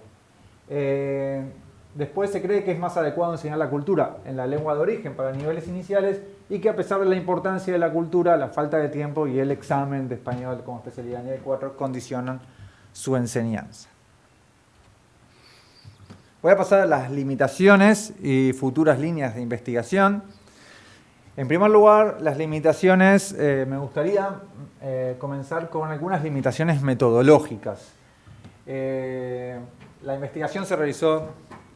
A: Después se cree que es más adecuado enseñar la cultura en la lengua de origen para niveles iniciales y que a pesar de la importancia de la cultura, la falta de tiempo y el examen de español como especialidad nivel 4 condicionan su enseñanza. Voy a pasar a las limitaciones y futuras líneas de investigación. En primer lugar, las limitaciones, me gustaría comenzar con algunas limitaciones metodológicas. La investigación se realizó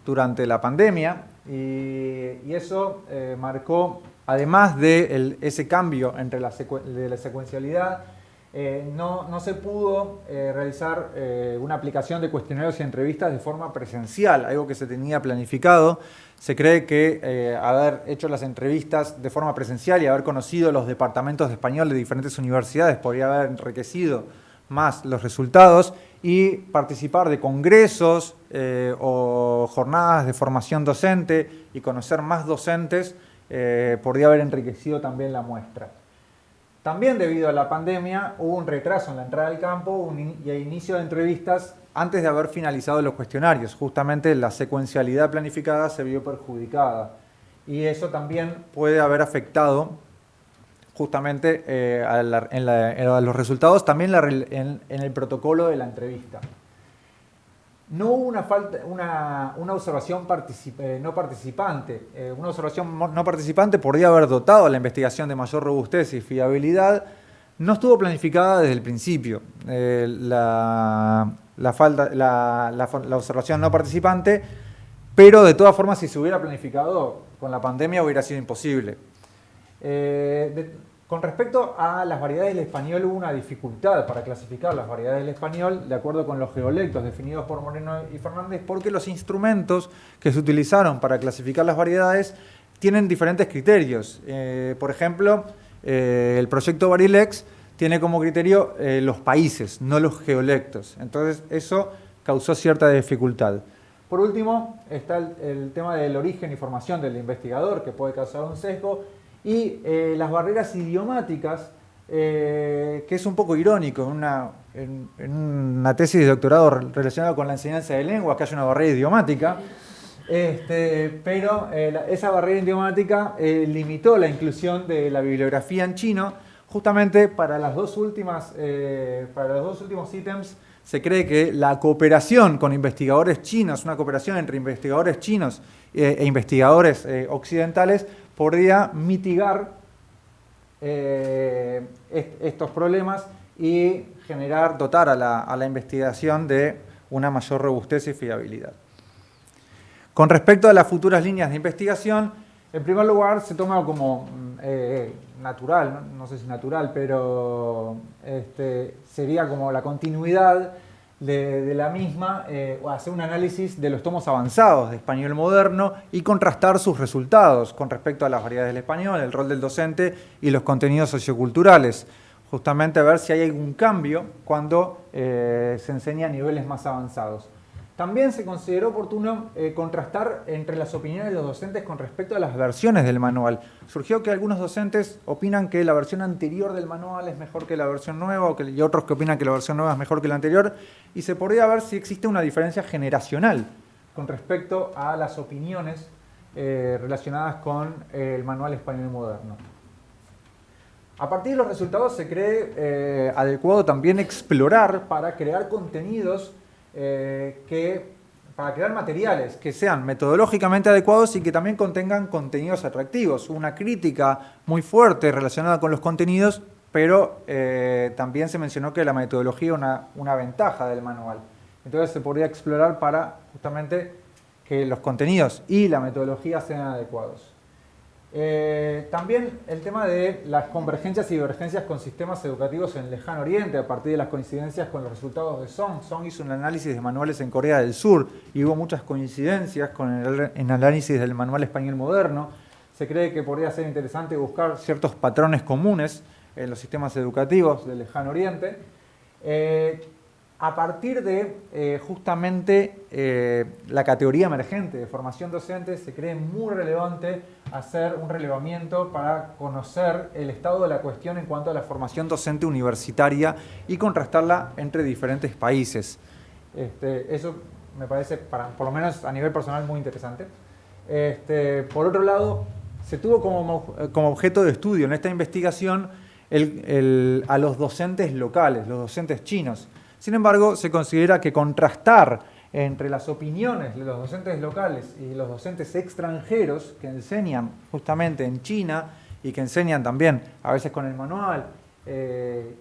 A: durante la pandemia y eso marcó, además de ese cambio entre la secuencialidad, no se pudo realizar una aplicación de cuestionarios y entrevistas de forma presencial, algo que se tenía planificado. Se cree que haber hecho las entrevistas de forma presencial y haber conocido los departamentos de español de diferentes universidades podría haber enriquecido más los resultados, y participar de congresos o jornadas de formación docente y conocer más docentes podría haber enriquecido también la muestra. También debido a la pandemia hubo un retraso en la entrada al campo y el inicio de entrevistas antes de haber finalizado los cuestionarios. Justamente la secuencialidad planificada se vio perjudicada y eso también puede haber afectado justamente a los resultados, también en el protocolo de la entrevista. No hubo una observación no participante. Una observación no participante podría haber dotado a la investigación de mayor robustez y fiabilidad. No estuvo planificada desde el principio. La observación no participante, pero de todas formas, si se hubiera planificado con la pandemia, hubiera sido imposible. Con respecto a las variedades del español, hubo una dificultad para clasificar las variedades del español de acuerdo con los geolectos definidos por Moreno y Fernández, porque los instrumentos que se utilizaron para clasificar las variedades tienen diferentes criterios. Por ejemplo, el proyecto Barilex tiene como criterio los países, no los geolectos. Entonces, eso causó cierta dificultad. Por último, está el tema del origen y formación del investigador, que puede causar un sesgo, y las barreras idiomáticas, que es un poco irónico en una tesis de doctorado relacionada con la enseñanza de lenguas, que haya una barrera idiomática, pero esa barrera idiomática limitó la inclusión de la bibliografía en chino. Justamente para los dos últimos ítems se cree que la cooperación con investigadores chinos, una cooperación entre investigadores chinos e investigadores occidentales, podría mitigar estos problemas y dotar a la investigación de una mayor robustez y fiabilidad. Con respecto a las futuras líneas de investigación, en primer lugar se toma como natural, no sé si natural, pero sería como la continuidad de la misma, hacer un análisis de los tomos avanzados de español moderno y contrastar sus resultados con respecto a las variedades del español, el rol del docente y los contenidos socioculturales. Justamente a ver si hay algún cambio cuando se enseña a niveles más avanzados. También se consideró oportuno contrastar entre las opiniones de los docentes con respecto a las versiones del manual. Surgió que algunos docentes opinan que la versión anterior del manual es mejor que la versión nueva, y otros que opinan que la versión nueva es mejor que la anterior, y se podría ver si existe una diferencia generacional con respecto a las opiniones relacionadas con el manual español moderno. A partir de los resultados se cree adecuado también explorar para crear contenidos para crear materiales que sean metodológicamente adecuados y que también contengan contenidos atractivos. Una crítica muy fuerte relacionada con los contenidos, pero también se mencionó que la metodología es una ventaja del manual. Entonces se podría explorar para justamente que los contenidos y la metodología sean adecuados. También el tema de las convergencias y divergencias con sistemas educativos en el Lejano Oriente, a partir de las coincidencias con los resultados de Song. Song hizo un análisis de manuales en Corea del Sur y hubo muchas coincidencias con el análisis del manual español moderno. Se cree que podría ser interesante buscar ciertos patrones comunes en los sistemas educativos del Lejano Oriente. A partir de justamente la categoría emergente de formación docente, se cree muy relevante hacer un relevamiento para conocer el estado de la cuestión en cuanto a la formación docente universitaria y contrastarla entre diferentes países. Eso me parece, por lo menos a nivel personal, muy interesante. Por otro lado, se tuvo como objeto de estudio en esta investigación a los docentes locales, los docentes chinos. Sin embargo, se considera que contrastar entre las opiniones de los docentes locales y los docentes extranjeros que enseñan justamente en China y que enseñan también a veces con el manual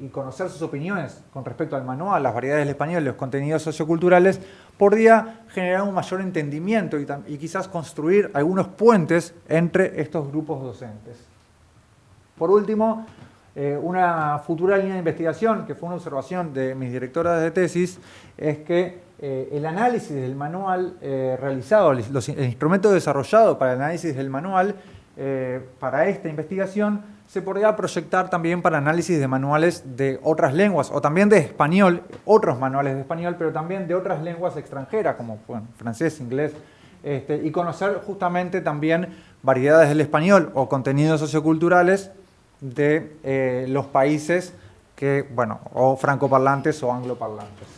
A: y conocer sus opiniones con respecto al manual, las variedades del español y los contenidos socioculturales, podría generar un mayor entendimiento y quizás construir algunos puentes entre estos grupos docentes. Por último, Una futura línea de investigación, que fue una observación de mis directoras de tesis, es que el análisis del manual realizado, el instrumento desarrollado para el análisis del manual, para esta investigación, se podría proyectar también para análisis de manuales de otras lenguas, o también de español, otros manuales de español, pero también de otras lenguas extranjeras, como bueno, francés, inglés, y conocer justamente también variedades del español o contenidos socioculturales de los países que, bueno, o francoparlantes o angloparlantes.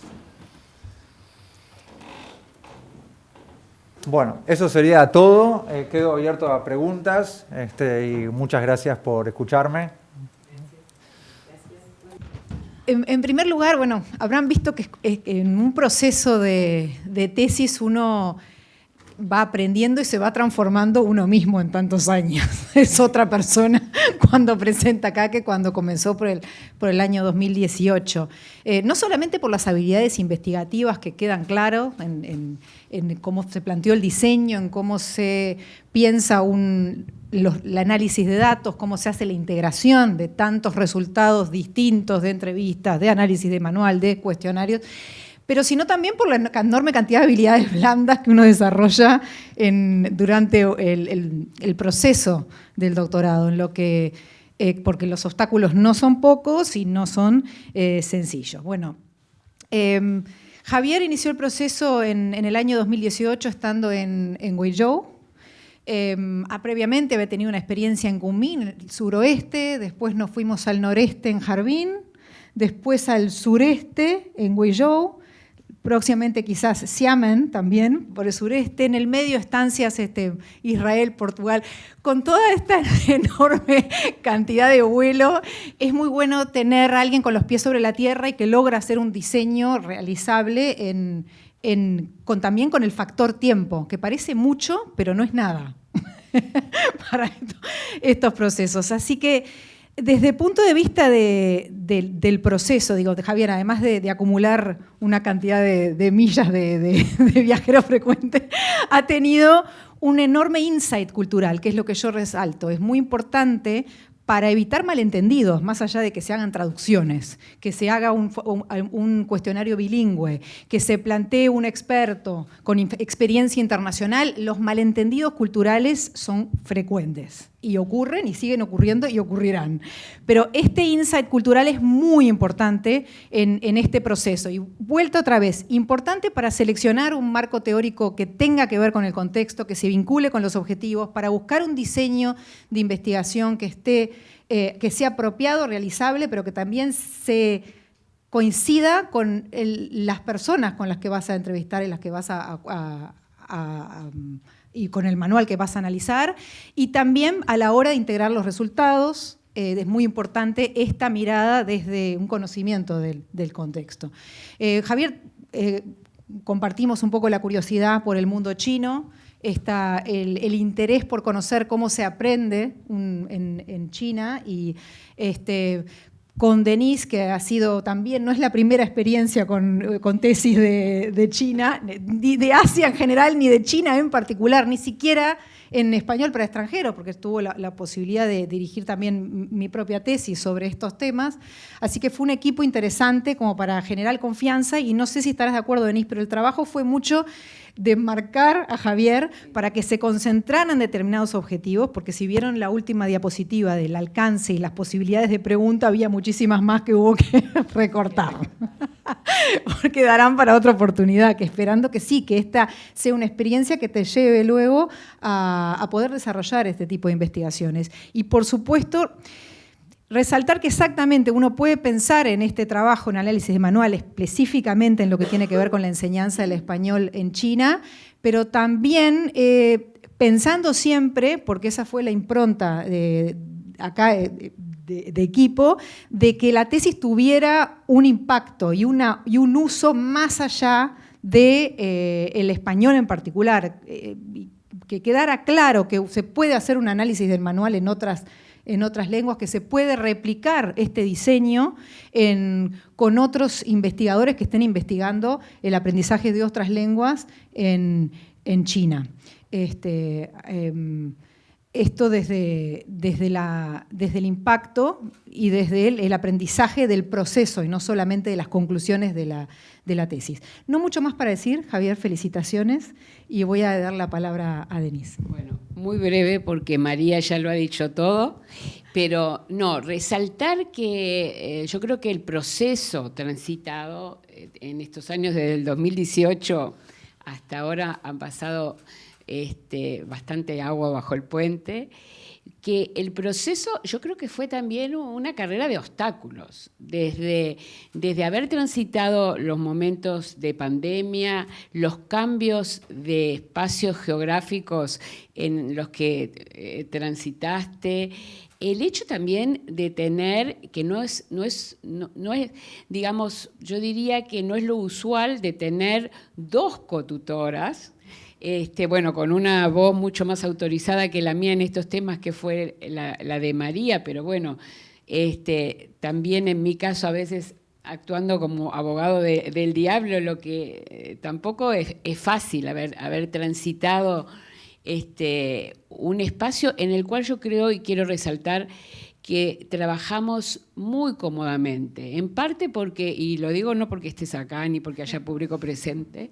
A: Bueno, eso sería todo. Quedo abierto a preguntas y muchas gracias por escucharme.
B: En primer lugar, bueno, habrán visto que en un proceso de tesis uno va aprendiendo y se va transformando uno mismo en tantos años. Es otra persona cuando presenta acá que cuando comenzó por el año 2018. No solamente por las habilidades investigativas que quedan claras en cómo se planteó el diseño, en cómo se piensa el análisis de datos, cómo se hace la integración de tantos resultados distintos de entrevistas, de análisis de manual, de cuestionarios, pero sino también por la enorme cantidad de habilidades blandas que uno desarrolla durante el proceso del doctorado, porque los obstáculos no son pocos y no son sencillos. Bueno, Javier inició el proceso en el año 2018 estando en Guizhou. Previamente había tenido una experiencia en Kunming, en el suroeste, después nos fuimos al noreste en Harbin, después al sureste en Guizhou, próximamente quizás Xiamen también, por el sureste, en el medio estancias Israel, Portugal. Con toda esta enorme cantidad de vuelo, es muy bueno tener a alguien con los pies sobre la tierra y que logra hacer un diseño realizable también con el factor tiempo, que parece mucho, pero no es nada para estos procesos. Así que desde el punto de vista del proceso, digo, Javier, además de acumular una cantidad de millas de viajero frecuente, ha tenido un enorme insight cultural, que es lo que yo resalto. Es muy importante para evitar malentendidos, más allá de que se hagan traducciones, que se haga un cuestionario bilingüe, que se plantee un experto con experiencia internacional, los malentendidos culturales son frecuentes y ocurren y siguen ocurriendo y ocurrirán. Pero este insight cultural es muy importante en este proceso. Y vuelta otra vez, importante para seleccionar un marco teórico que tenga que ver con el contexto, que se vincule con los objetivos, para buscar un diseño de investigación que sea apropiado, realizable, pero que también se coincida con las personas con las que vas a entrevistar y las que vas y con el manual que vas a analizar, y también a la hora de integrar los resultados, es muy importante esta mirada desde un conocimiento del contexto. Javier, compartimos un poco la curiosidad por el mundo chino, el interés por conocer cómo se aprende en China, y con Denise, que ha sido también, no es la primera experiencia con tesis de China, ni de Asia en general, ni de China en particular, ni siquiera en español para extranjeros, porque tuvo la posibilidad de dirigir también mi propia tesis sobre estos temas. Así que fue un equipo interesante como para generar confianza, y no sé si estarás de acuerdo, Denise, pero el trabajo fue mucho de marcar a Javier para que se concentrara en determinados objetivos, porque si vieron la última diapositiva del alcance y las posibilidades de pregunta, había muchísimas más que hubo que recortar. Porque darán para otra oportunidad, que esperando que sí, que esta sea una experiencia que te lleve luego a poder desarrollar este tipo de investigaciones. Y por supuesto, resaltar que exactamente uno puede pensar en este trabajo en análisis de manual específicamente en lo que tiene que ver con la enseñanza del español en China, pero también pensando siempre, porque esa fue la impronta de equipo, de que la tesis tuviera un impacto y un uso más allá del español en particular, que quedara claro que se puede hacer un análisis del manual en otras lenguas, que se puede replicar este diseño con otros investigadores que estén investigando el aprendizaje de otras lenguas en China. esto desde el impacto y desde el aprendizaje del proceso y no solamente de las conclusiones de la tesis. No mucho más para decir, Javier, felicitaciones, y voy a dar la palabra a Denise.
C: Bueno, muy breve porque María ya lo ha dicho todo, pero no, resaltar que yo creo que el proceso transitado en estos años desde el 2018 hasta ahora han pasado bastante agua bajo el puente, que el proceso yo creo que fue también una carrera de obstáculos, desde haber transitado los momentos de pandemia, los cambios de espacios geográficos en los que transitaste, el hecho también de tener, que no es, digamos, yo diría que no es lo usual de tener 2 cotutoras, bueno, con una voz mucho más autorizada que la mía en estos temas, que fue la de María, pero bueno, también en mi caso a veces actuando como abogado del diablo, lo que tampoco es fácil haber transitado un espacio en el cual yo creo y quiero resaltar que trabajamos muy cómodamente, en parte porque, y lo digo no porque estés acá ni porque haya público presente,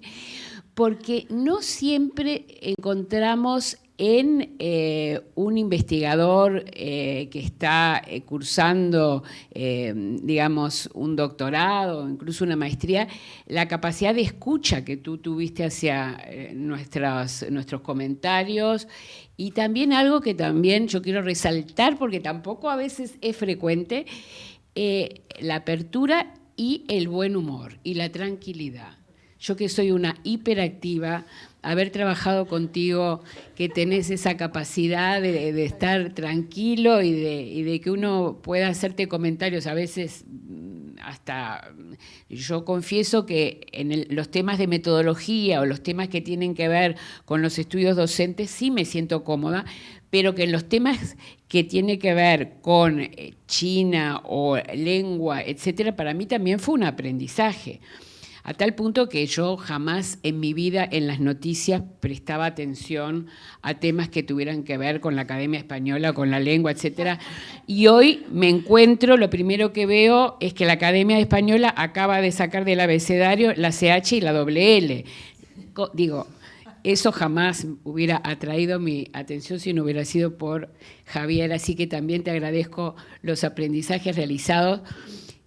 C: porque no siempre encontramos en un investigador que está cursando, digamos, un doctorado, incluso una maestría, la capacidad de escucha que tú tuviste hacia nuestros comentarios, y también algo que también yo quiero resaltar, porque tampoco a veces es frecuente, la apertura y el buen humor y la tranquilidad. Yo que soy una hiperactiva, haber trabajado contigo, que tenés esa capacidad de estar tranquilo y de que uno pueda hacerte comentarios, a veces hasta, yo confieso que en los temas de metodología o los temas que tienen que ver con los estudios docentes sí me siento cómoda, pero que en los temas que tienen que ver con China o lengua, etcétera, para mí también fue un aprendizaje. A tal punto que yo jamás en mi vida en las noticias prestaba atención a temas que tuvieran que ver con la Academia Española, con la lengua, etcétera. Y hoy me encuentro, lo primero que veo es que la Academia Española acaba de sacar del abecedario la CH y la doble L. Digo, eso jamás hubiera atraído mi atención si no hubiera sido por Javier, así que también te agradezco los aprendizajes realizados.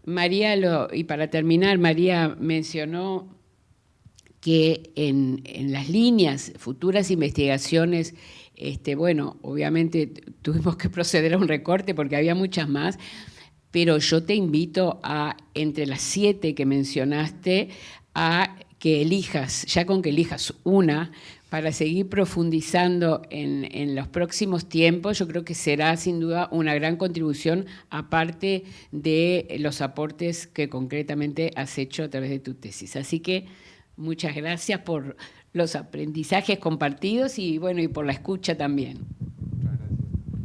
C: María, y para terminar, María mencionó que en las líneas, futuras investigaciones, bueno, obviamente tuvimos que proceder a un recorte porque había muchas más, pero yo te invito a, entre las 7 que mencionaste, a que elijas, ya con que elijas una, para seguir profundizando en los próximos tiempos. Yo creo que será sin duda una gran contribución, aparte de los aportes que concretamente has hecho a través de tu tesis. Así que muchas gracias por los aprendizajes compartidos y, bueno, y por la escucha también.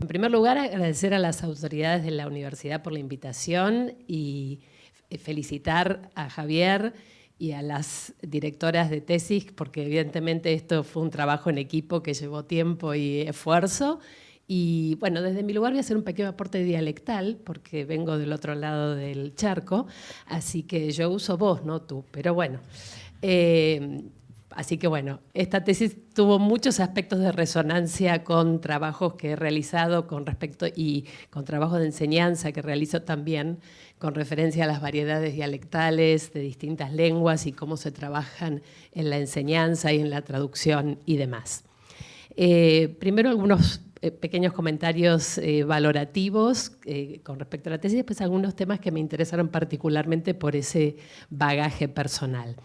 D: En primer lugar, agradecer a las autoridades de la universidad por la invitación y felicitar a Javier y a las directoras de tesis, porque evidentemente esto fue un trabajo en equipo que llevó tiempo y esfuerzo. Y bueno, desde mi lugar voy a hacer un pequeño aporte dialectal, porque vengo del otro lado del charco, así que yo uso vos, no tú, pero bueno. Así que bueno, esta tesis tuvo muchos aspectos de resonancia con trabajos que he realizado con respecto y con trabajos de enseñanza que realizo también con referencia a las variedades dialectales de distintas lenguas y cómo se trabajan en la enseñanza y en la traducción y demás. Primero algunos pequeños comentarios valorativos con respecto a la tesis, después algunos temas que me interesaron particularmente por ese bagaje personal.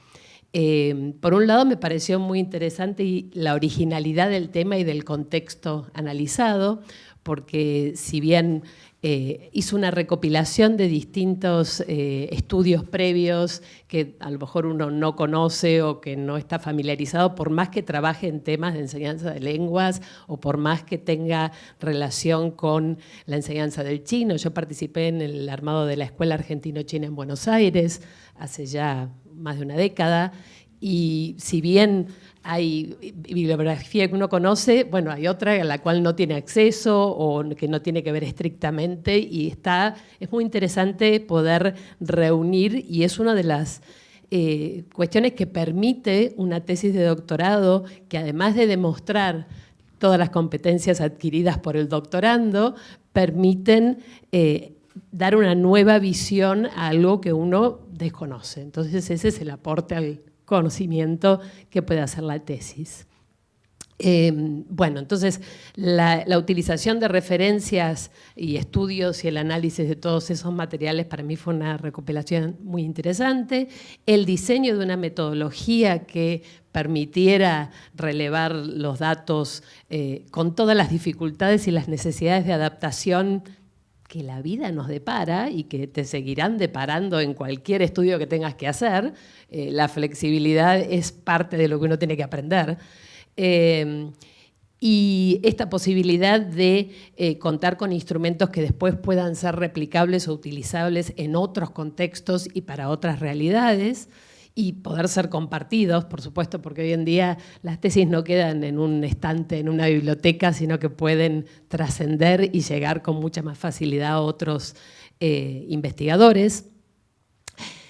D: Por un lado me pareció muy interesante la originalidad del tema y del contexto analizado, porque si bien hizo una recopilación de distintos estudios previos que a lo mejor uno no conoce o que no está familiarizado, por más que trabaje en temas de enseñanza de lenguas o por más que tenga relación con la enseñanza del chino. Yo participé en el armado de la Escuela Argentino-China en Buenos Aires hace ya más de una década Y si bien hay bibliografía que uno conoce, bueno, hay otra a la cual no tiene acceso o que no tiene que ver estrictamente, y es muy interesante poder reunir, y es una de las cuestiones que permite una tesis de doctorado, que además de demostrar todas las competencias adquiridas por el doctorando, permiten dar una nueva visión a algo que uno desconoce. Entonces ese es el aporte al conocimiento que puede hacer la tesis. Bueno, entonces la utilización de referencias y estudios y el análisis de todos esos materiales para mí fue una recopilación muy interesante. El diseño de una metodología que permitiera relevar los datos con todas las dificultades y las necesidades de adaptación que la vida nos depara y que te seguirán deparando en cualquier estudio que tengas que hacer. La flexibilidad es parte de lo que uno tiene que aprender. Y esta posibilidad de contar con instrumentos que después puedan ser replicables o utilizables en otros contextos y para otras realidades, y poder ser compartidos, por supuesto, porque hoy en día las tesis no quedan en un estante, en una biblioteca, sino que pueden trascender y llegar con mucha más facilidad a otros investigadores.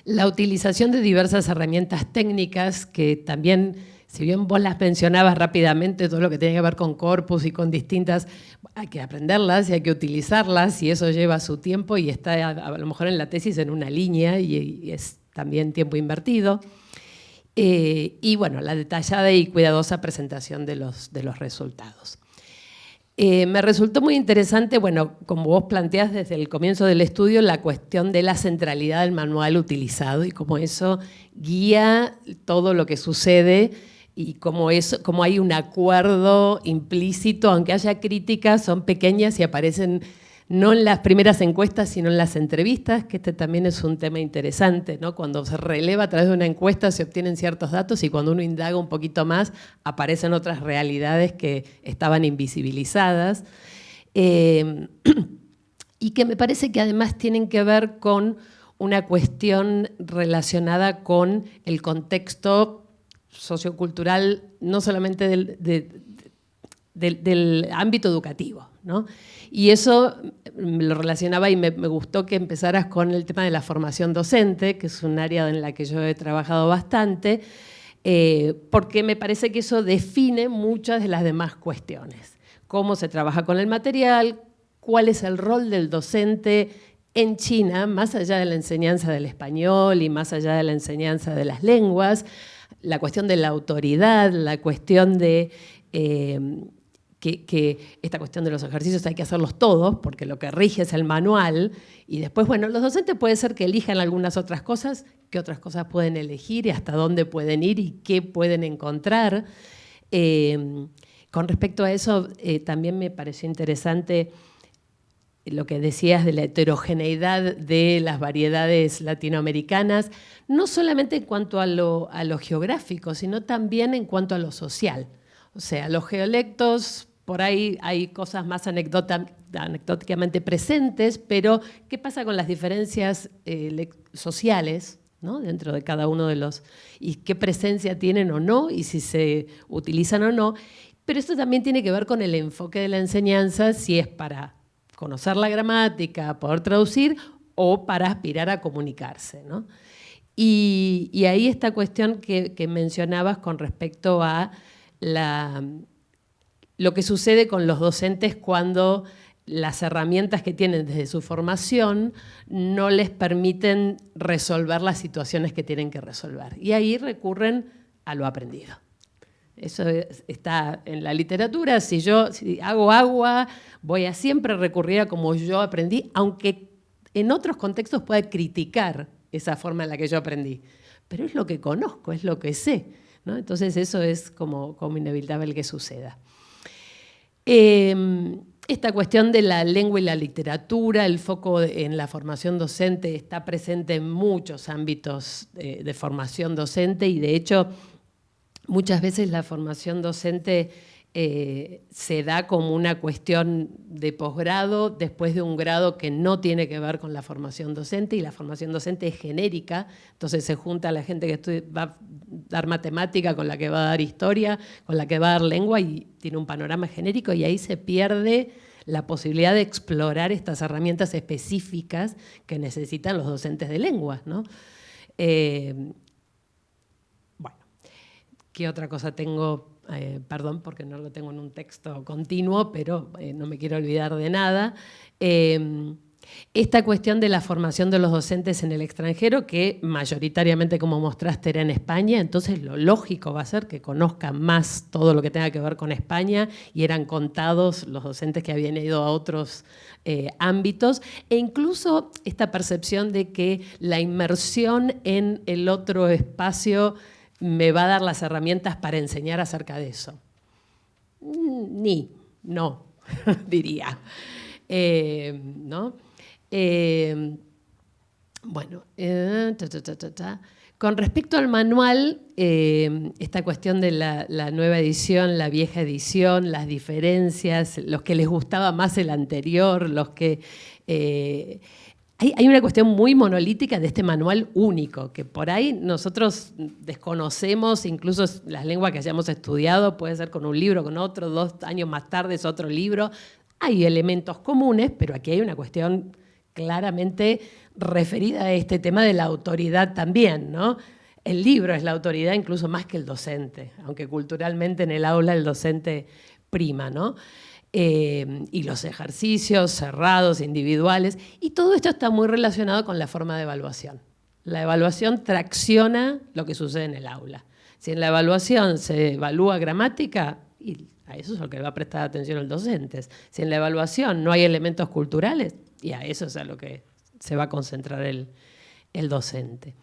D: La utilización de diversas herramientas técnicas que también, si bien vos las mencionabas rápidamente, todo lo que tiene que ver con corpus y con distintas, hay que aprenderlas y hay que utilizarlas, y eso lleva su tiempo y está a lo mejor en la tesis en una línea y es también tiempo invertido. Y bueno, la detallada y cuidadosa presentación de los resultados. Me resultó muy interesante, bueno, como vos planteás desde el comienzo del estudio, la cuestión de la centralidad del manual utilizado y cómo eso guía todo lo que sucede y cómo hay un acuerdo implícito, aunque haya críticas, son pequeñas y aparecen no en las primeras encuestas, sino en las entrevistas, que este también es un tema interesante, ¿no? Cuando se releva a través de una encuesta se obtienen ciertos datos y cuando uno indaga un poquito más aparecen otras realidades que estaban invisibilizadas y que me parece que además tienen que ver con una cuestión relacionada con el contexto sociocultural, no solamente del ámbito educativo, ¿no? Y eso me lo relacionaba y me gustó que empezaras con el tema de la formación docente, que es un área en la que yo he trabajado bastante, porque me parece que eso define muchas de las demás cuestiones. Cómo se trabaja con el material, cuál es el rol del docente en China, más allá de la enseñanza del español y más allá de la enseñanza de las lenguas, la cuestión de la autoridad, la cuestión de que esta cuestión de los ejercicios hay que hacerlos todos, porque lo que rige es el manual, y después, bueno, los docentes puede ser que elijan algunas otras cosas, qué otras cosas pueden elegir y hasta dónde pueden ir y qué pueden encontrar. Con respecto a eso, también me pareció interesante lo que decías de la heterogeneidad de las variedades latinoamericanas, no solamente en cuanto a lo geográfico, sino también en cuanto a lo social. O sea, los geolectos, por ahí hay cosas más anecdóticamente presentes, pero ¿qué pasa con las diferencias sociales, ¿no? Dentro de cada uno de los, y qué presencia tienen o no, y si se utilizan o no? Pero esto también tiene que ver con el enfoque de la enseñanza, si es para conocer la gramática, poder traducir, o para aspirar a comunicarse, ¿no? Y ahí esta cuestión que mencionabas con respecto a lo que sucede con los docentes cuando las herramientas que tienen desde su formación no les permiten resolver las situaciones que tienen que resolver. Y ahí recurren a lo aprendido. Eso está en la literatura. Si hago agua, voy a siempre recurrir a como yo aprendí, aunque en otros contextos pueda criticar esa forma en la que yo aprendí. Pero es lo que conozco, es lo que sé, ¿no? Entonces eso es como inevitable que suceda. Esta cuestión de la lengua y la literatura, el foco en la formación docente está presente en muchos ámbitos de formación docente y de hecho muchas veces la formación docente se da como una cuestión de posgrado después de un grado que no tiene que ver con la formación docente, y la formación docente es genérica, entonces se junta la gente que va a dar matemática con la que va a dar historia, con la que va a dar lengua, y tiene un panorama genérico, y ahí se pierde la posibilidad de explorar estas herramientas específicas que necesitan los docentes de lenguas, ¿no? Bueno, ¿qué otra cosa tengo? Perdón, porque no lo tengo en un texto continuo, pero no me quiero olvidar de nada. Esta cuestión de la formación de los docentes en el extranjero, que mayoritariamente, como mostraste, era en España, entonces lo lógico va a ser que conozcan más todo lo que tenga que ver con España, y eran contados los docentes que habían ido a otros ámbitos, e incluso esta percepción de que la inmersión en el otro espacio me va a dar las herramientas para enseñar acerca de eso. No, diría. ¿No? Bueno, con respecto al manual, esta cuestión de la nueva edición, la vieja edición, las diferencias, los que les gustaba más el anterior, los que... Hay una cuestión muy monolítica de este manual único, que por ahí nosotros desconocemos, incluso las lenguas que hayamos estudiado, puede ser con un libro, con otro, 2 años más tarde es otro libro. Hay elementos comunes, pero aquí hay una cuestión claramente referida a este tema de la autoridad también, ¿no? El libro es la autoridad incluso más que el docente, aunque culturalmente en el aula el docente prima, ¿no? Y los ejercicios cerrados, individuales, y todo esto está muy relacionado con la forma de evaluación. La evaluación tracciona lo que sucede en el aula. Si en la evaluación se evalúa gramática, y a eso es lo que va a prestar atención el docente. Si en la evaluación no hay elementos culturales, y a eso es a lo que se va a concentrar el docente.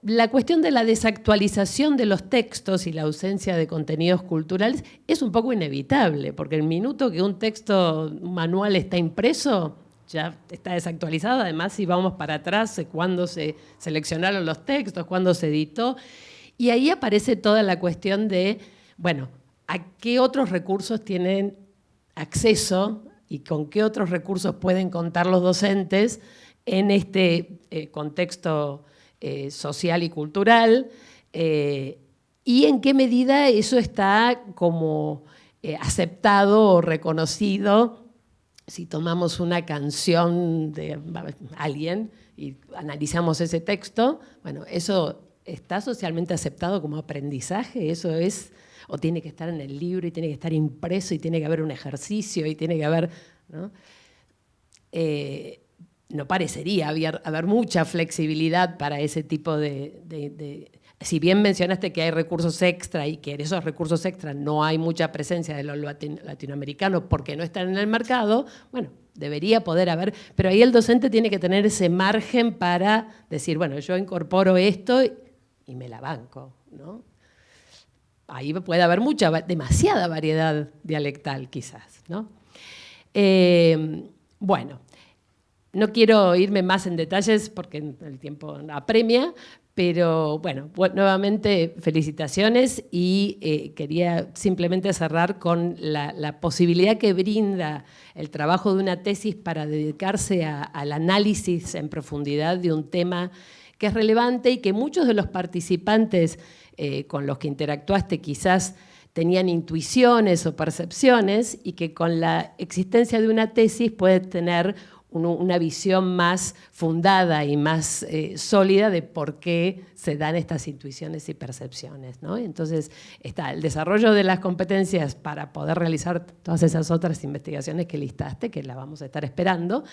D: La cuestión de la desactualización de los textos y la ausencia de contenidos culturales es un poco inevitable, porque el minuto que un texto manual está impreso, ya está desactualizado. Además, si vamos para atrás, cuándo se seleccionaron los textos, cuándo se editó, y ahí aparece toda la cuestión de, bueno, ¿a qué otros recursos tienen acceso y con qué otros recursos pueden contar los docentes en este contexto social y cultural, y en qué medida eso está como aceptado o reconocido? Si tomamos una canción de alguien y analizamos ese texto, bueno, eso está socialmente aceptado como aprendizaje, eso es, o tiene que estar en el libro y tiene que estar impreso y tiene que haber un ejercicio y tiene que haber, ¿no? No parecería haber mucha flexibilidad para ese tipo de... Si bien mencionaste que hay recursos extra y que en esos recursos extra no hay mucha presencia de los latinoamericanos porque no están en el mercado, bueno, debería poder haber, pero ahí el docente tiene que tener ese margen para decir, bueno, yo incorporo esto y me la banco, ¿no? Ahí puede haber demasiada variedad dialectal quizás, ¿no? Bueno, no quiero irme más en detalles porque el tiempo apremia, pero bueno, nuevamente felicitaciones, y quería simplemente cerrar con la posibilidad que brinda el trabajo de una tesis para dedicarse al análisis en profundidad de un tema que es relevante y que muchos de los participantes con los que interactuaste quizás tenían intuiciones o percepciones, y que con la existencia de una tesis puedes tener una visión más fundada y más sólida de por qué se dan estas intuiciones y percepciones, ¿no? Entonces está el desarrollo de las competencias para poder realizar todas esas otras investigaciones que listaste, que las vamos a estar esperando,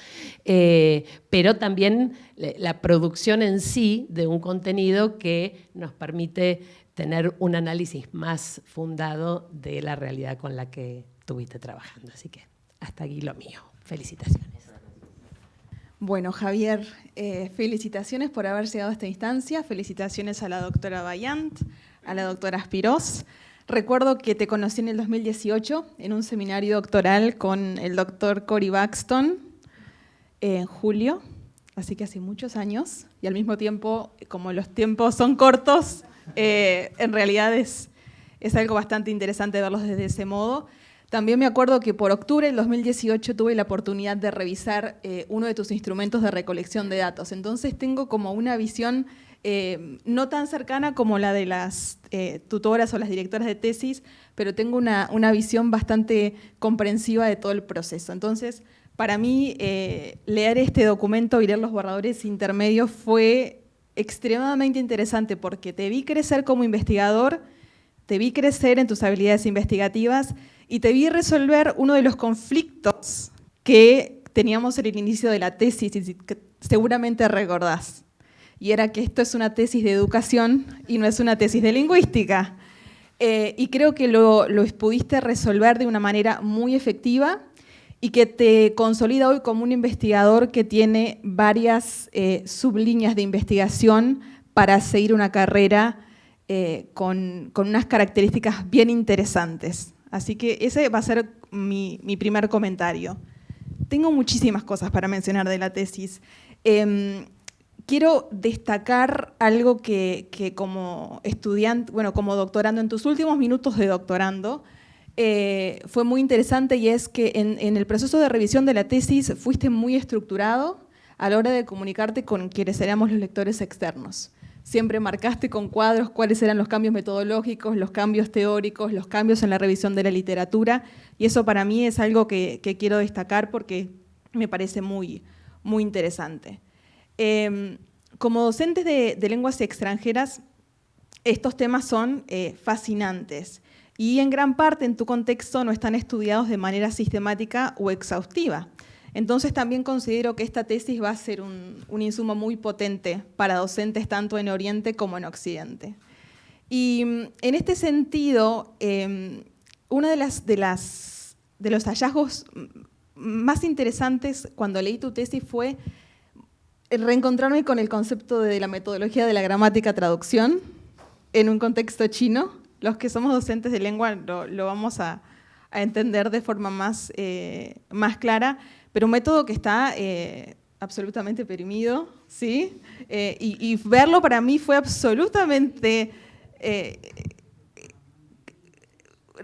D: pero también la producción en sí de un contenido que nos permite tener un análisis más fundado de la realidad con la que estuviste trabajando. Así que hasta aquí lo mío. Felicitaciones.
E: Bueno, Javier, felicitaciones por haber llegado a esta instancia. Felicitaciones a la doctora Bayant, a la doctora Spirós. Recuerdo que te conocí en el 2018 en un seminario doctoral con el doctor Cory Buxton en julio, así que hace muchos años. Y al mismo tiempo, como los tiempos son cortos, en realidad es es algo bastante interesante verlos desde ese modo. También me acuerdo que por octubre del 2018 tuve la oportunidad de revisar uno de tus instrumentos de recolección de datos. Entonces tengo como una visión no tan cercana como la de las tutoras o las directoras de tesis, pero tengo una visión bastante comprensiva de todo el proceso. Entonces, para mí, leer este documento y leer los borradores intermedios fue extremadamente interesante porque te vi crecer como investigador, te vi crecer en tus habilidades investigativas y te vi resolver uno de los conflictos que teníamos en el inicio de la tesis y que seguramente recordás. Y era que esto es una tesis de educación y no es una tesis de lingüística. Y creo que lo pudiste resolver de una manera muy efectiva y que te consolida hoy como un investigador que tiene varias sublíneas de investigación para seguir una carrera con unas características bien interesantes. Así que ese va a ser mi primer comentario. Tengo muchísimas cosas para mencionar de la tesis. Quiero destacar algo que como estudiante, bueno, como doctorando, en tus últimos minutos de doctorando, fue muy interesante y es que en el proceso de revisión de la tesis fuiste muy estructurado a la hora de comunicarte con quienes seríamos los lectores externos. Siempre marcaste con cuadros cuáles eran los cambios metodológicos, los cambios teóricos, los cambios en la revisión de la literatura, y eso para mí es algo que quiero destacar porque me parece muy, muy interesante. Como docentes de lenguas extranjeras, estos temas son fascinantes y en gran parte en tu contexto no están estudiados de manera sistemática o exhaustiva. Entonces también considero que esta tesis va a ser un insumo muy potente para docentes tanto en Oriente como en Occidente. Y en este sentido, uno de los hallazgos más interesantes cuando leí tu tesis fue reencontrarme con el concepto de la metodología de la gramática-traducción en un contexto chino. Los que somos docentes de lengua lo vamos a entender de forma más clara, pero un método que está absolutamente perimido, ¿sí? Y verlo para mí fue absolutamente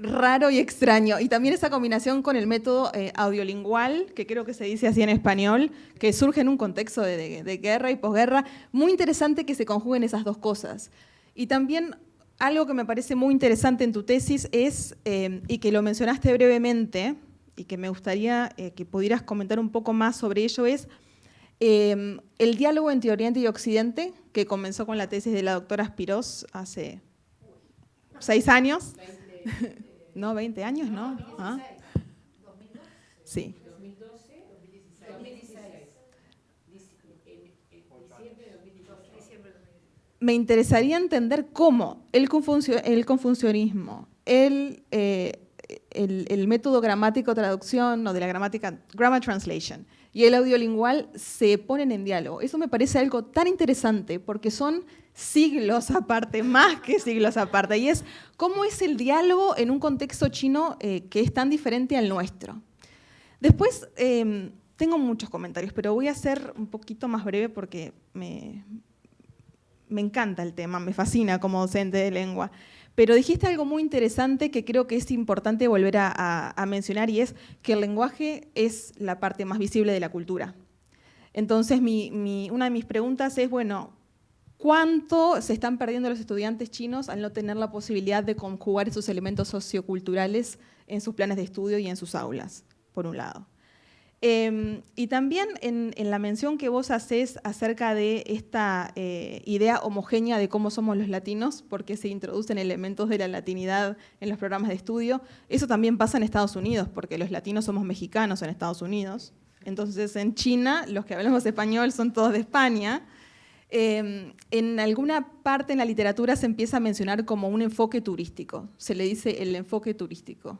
E: raro y extraño. Y también esa combinación con el método audiolingual, que creo que se dice así en español, que surge en un contexto de guerra y posguerra. Muy interesante que se conjuguen esas dos cosas. Y también algo que me parece muy interesante en tu tesis es, y que lo mencionaste brevemente, y que me gustaría que pudieras comentar un poco más sobre ello, es el diálogo entre Oriente y Occidente, que comenzó con la tesis de la doctora Spirós hace 6 años. No, 20 años, ¿no? ¿Ah? Sí. 2016. Me interesaría entender cómo el confucianismo, el método gramático-traducción o de la gramática, grammar translation, y el audiolingual se ponen en diálogo. Eso me parece algo tan interesante porque son siglos aparte, más que siglos aparte, y es cómo es el diálogo en un contexto chino que es tan diferente al nuestro. Después, tengo muchos comentarios, pero voy a ser un poquito más breve porque me encanta el tema, me fascina como docente de lengua. Pero dijiste algo muy interesante que creo que es importante volver a mencionar, y es que el lenguaje es la parte más visible de la cultura. Entonces, una de mis preguntas es, bueno, ¿cuánto se están perdiendo los estudiantes chinos al no tener la posibilidad de conjugar esos elementos socioculturales en sus planes de estudio y en sus aulas, por un lado? Y también en la mención que vos hacés acerca de esta idea homogénea de cómo somos los latinos, porque se introducen elementos de la latinidad en los programas de estudio, eso también pasa en Estados Unidos, porque los latinos somos mexicanos en Estados Unidos. Entonces en China los que hablamos español son todos de España. En alguna parte en la literatura se empieza a mencionar como un enfoque turístico, se le dice el enfoque turístico,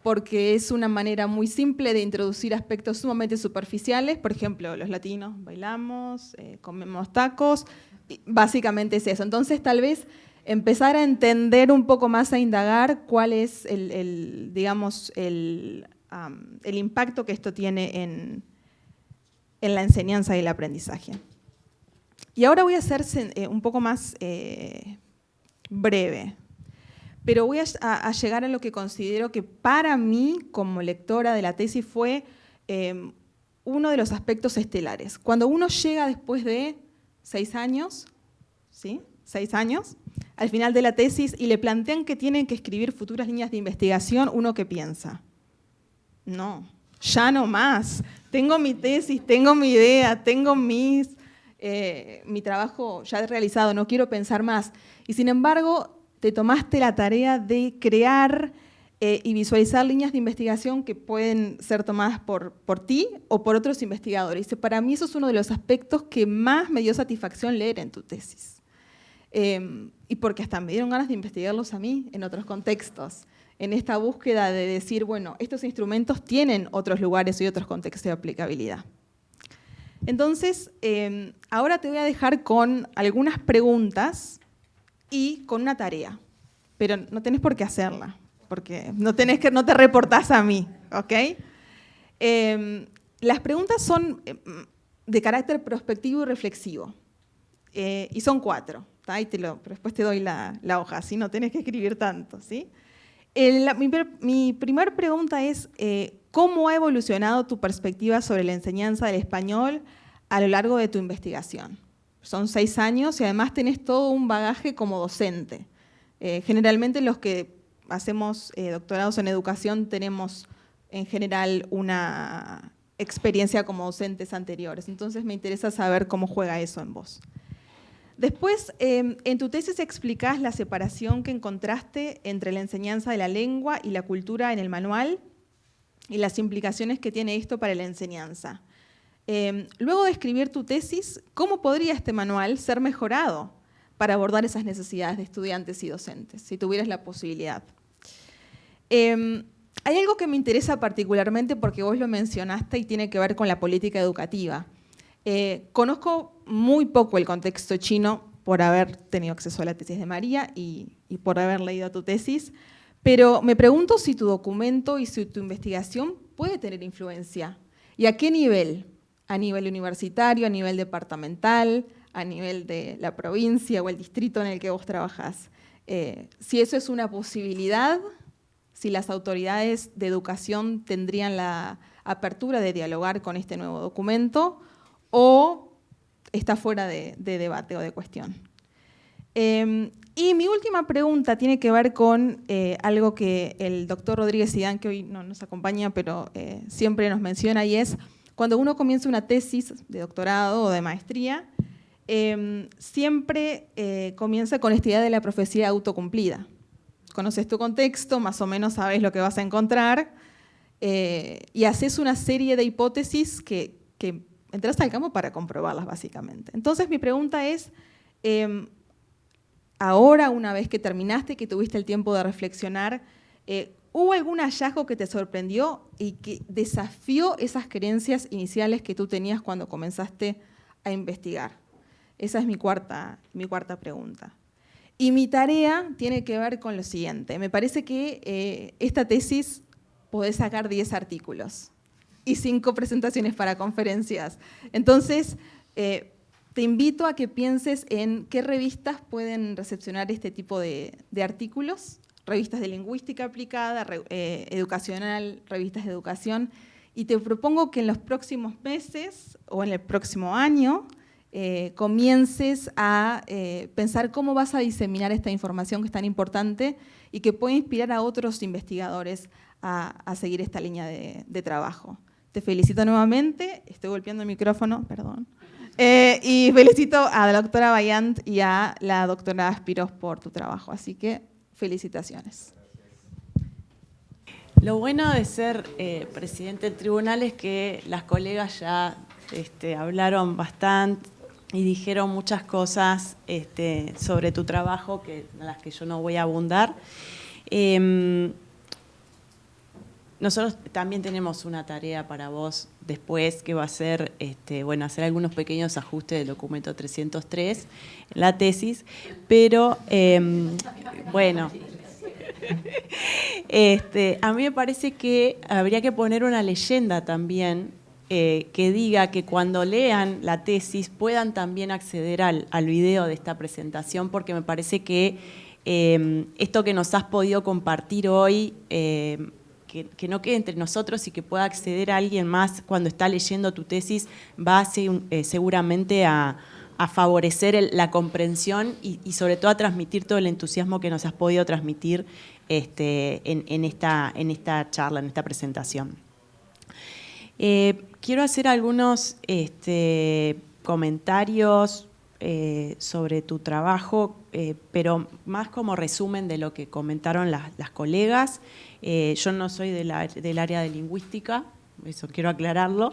E: porque es una manera muy simple de introducir aspectos sumamente superficiales. Por ejemplo, los latinos bailamos, comemos tacos, básicamente es eso. Entonces, tal vez empezar a entender un poco más, a indagar cuál es el impacto que esto tiene en la enseñanza y el aprendizaje. Y ahora voy a ser un poco más breve. pero voy a llegar a lo que considero que para mí, como lectora de la tesis, fue uno de los aspectos estelares. Cuando uno llega después de 6 años, ¿sí? 6 años, al final de la tesis, y le plantean que tienen que escribir futuras líneas de investigación, ¿uno qué piensa? No, ya no más. Tengo mi tesis, tengo mi idea, tengo mi trabajo ya realizado, no quiero pensar más. Y sin embargo, te tomaste la tarea de crear y visualizar líneas de investigación que pueden ser tomadas por ti o por otros investigadores. Y para mí eso es uno de los aspectos que más me dio satisfacción leer en tu tesis. Y porque hasta me dieron ganas de investigarlos a mí en otros contextos, en esta búsqueda de decir, bueno, estos instrumentos tienen otros lugares y otros contextos de aplicabilidad. Entonces, ahora te voy a dejar con algunas preguntas y con una tarea, pero no tenés por qué hacerla, porque no te reportás a mí, ¿ok? Las preguntas son de carácter prospectivo y reflexivo, y son 4, ¿tá? Pero después te doy la hoja, así no tenés que escribir tanto, ¿sí? Mi primera pregunta es, ¿cómo ha evolucionado tu perspectiva sobre la enseñanza del español a lo largo de tu investigación? Son 6 años y además tenés todo un bagaje como docente. Generalmente los que hacemos doctorados en educación tenemos en general una experiencia como docentes anteriores. Entonces me interesa saber cómo juega eso en vos. Después, en tu tesis explicás la separación que encontraste entre la enseñanza de la lengua y la cultura en el manual y las implicaciones que tiene esto para la enseñanza. Luego de escribir tu tesis, ¿cómo podría este manual ser mejorado para abordar esas necesidades de estudiantes y docentes, si tuvieras la posibilidad? Hay algo que me interesa particularmente porque vos lo mencionaste y tiene que ver con la política educativa. Conozco muy poco el contexto chino por haber tenido acceso a la tesis de María y por haber leído tu tesis, pero me pregunto si tu documento y si tu investigación puede tener influencia. ¿Y a qué nivel? ¿A nivel universitario, a nivel departamental, a nivel de la provincia o el distrito en el que vos trabajás? Si eso es una posibilidad, si las autoridades de educación tendrían la apertura de dialogar con este nuevo documento, o está fuera de debate o de cuestión. Y mi última pregunta tiene que ver con algo que el doctor Rodríguez Zidane, que hoy no nos acompaña, pero siempre nos menciona, y es cuando uno comienza una tesis de doctorado o de maestría, siempre comienza con esta idea de la profecía autocumplida. Conoces tu contexto, más o menos sabes lo que vas a encontrar, y haces una serie de hipótesis que entras al campo para comprobarlas, básicamente. Entonces, mi pregunta es, ahora, una vez que terminaste, que tuviste el tiempo de reflexionar, ¿hubo algún hallazgo que te sorprendió y que desafió esas creencias iniciales que tú tenías cuando comenzaste a investigar? Esa es mi cuarta pregunta. Y mi tarea tiene que ver con lo siguiente. Me parece que esta tesis podés sacar 10 artículos y 5 presentaciones para conferencias. Entonces, te invito a que pienses en qué revistas pueden recepcionar este tipo de artículos, revistas de lingüística aplicada, educacional, revistas de educación, y te propongo que en los próximos meses o en el próximo año comiences a pensar cómo vas a diseminar esta información que es tan importante y que puede inspirar a otros investigadores a seguir esta línea de trabajo. Te felicito nuevamente, estoy golpeando el micrófono, perdón. Y felicito a la doctora Bayant y a la doctora Aspiros por tu trabajo. Así que felicitaciones.
F: Lo bueno de ser presidente del tribunal es que las colegas ya hablaron bastante y dijeron muchas cosas sobre tu trabajo, en las que yo no voy a abundar. Nosotros también tenemos una tarea para vos después, que va a ser hacer algunos pequeños ajustes del documento 303, la tesis, pero a mí me parece que habría que poner una leyenda también que diga que cuando lean la tesis puedan también acceder al video de esta presentación, porque me parece que esto que nos has podido compartir hoy, que no quede entre nosotros y que pueda acceder a alguien más cuando está leyendo tu tesis, va seguramente a favorecer la comprensión y sobre todo a transmitir todo el entusiasmo que nos has podido transmitir en esta charla, en esta presentación. Quiero hacer algunos comentarios sobre tu trabajo, pero más como resumen de lo que comentaron las colegas. Yo no soy del área de lingüística, eso quiero aclararlo,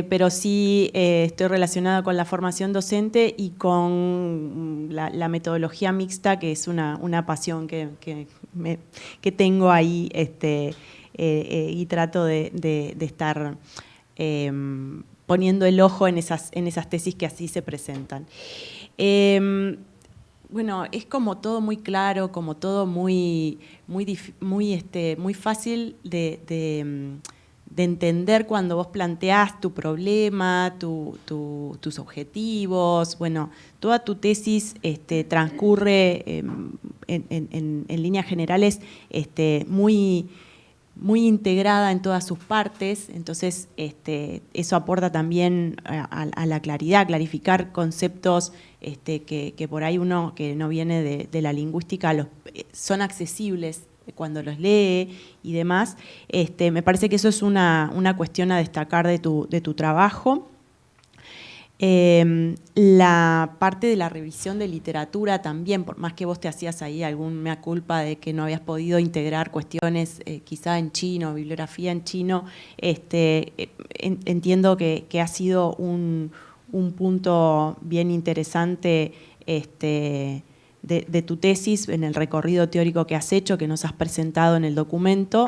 F: pero sí estoy relacionada con la formación docente y con la metodología mixta, que es una pasión que tengo ahí y trato de estar poniendo el ojo en esas tesis que así se presentan. Bueno, es como todo muy claro, como todo muy fácil de entender cuando vos planteás tu problema, tus objetivos. Bueno, toda tu tesis transcurre en líneas generales muy integrada en todas sus partes, entonces eso aporta también a la claridad, clarificar conceptos que por ahí uno que no viene de la lingüística son accesibles cuando los lee y demás. Me parece que eso es una cuestión a destacar de tu trabajo. La parte de la revisión de literatura también, por más que vos te hacías ahí algún mea culpa de que no habías podido integrar cuestiones quizá en chino, bibliografía en chino, entiendo que ha sido un punto bien interesante de tu tesis en el recorrido teórico que has hecho, que nos has presentado en el documento.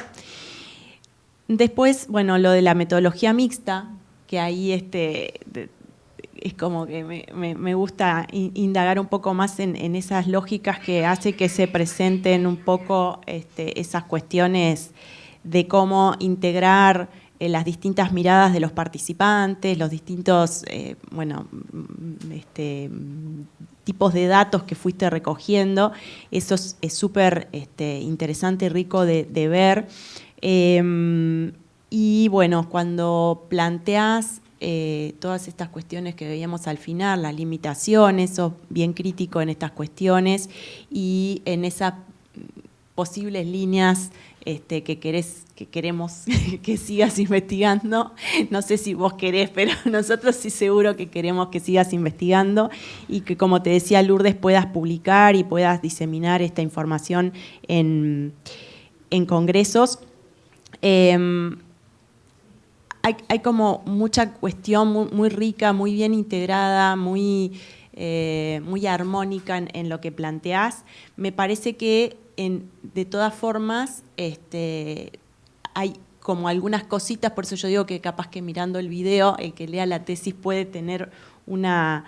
F: Después, bueno, lo de la metodología mixta, que ahí es como que me gusta indagar un poco más en esas lógicas que hace que se presenten un poco esas cuestiones de cómo integrar las distintas miradas de los participantes, los distintos tipos de datos que fuiste recogiendo. Eso es súper interesante y rico de ver. Y bueno, cuando planteás todas estas cuestiones que veíamos al final, las limitaciones, sos bien crítico en estas cuestiones y en esas posibles líneas que queremos que sigas investigando. No sé si vos querés, pero nosotros sí seguro que queremos que sigas investigando y que, como te decía Lourdes, puedas publicar y puedas diseminar esta información en congresos. Hay como mucha cuestión muy rica, muy bien integrada, muy armónica en lo que planteás. Me parece que de todas formas hay como algunas cositas, por eso yo digo que capaz que mirando el video, el que lea la tesis puede tener una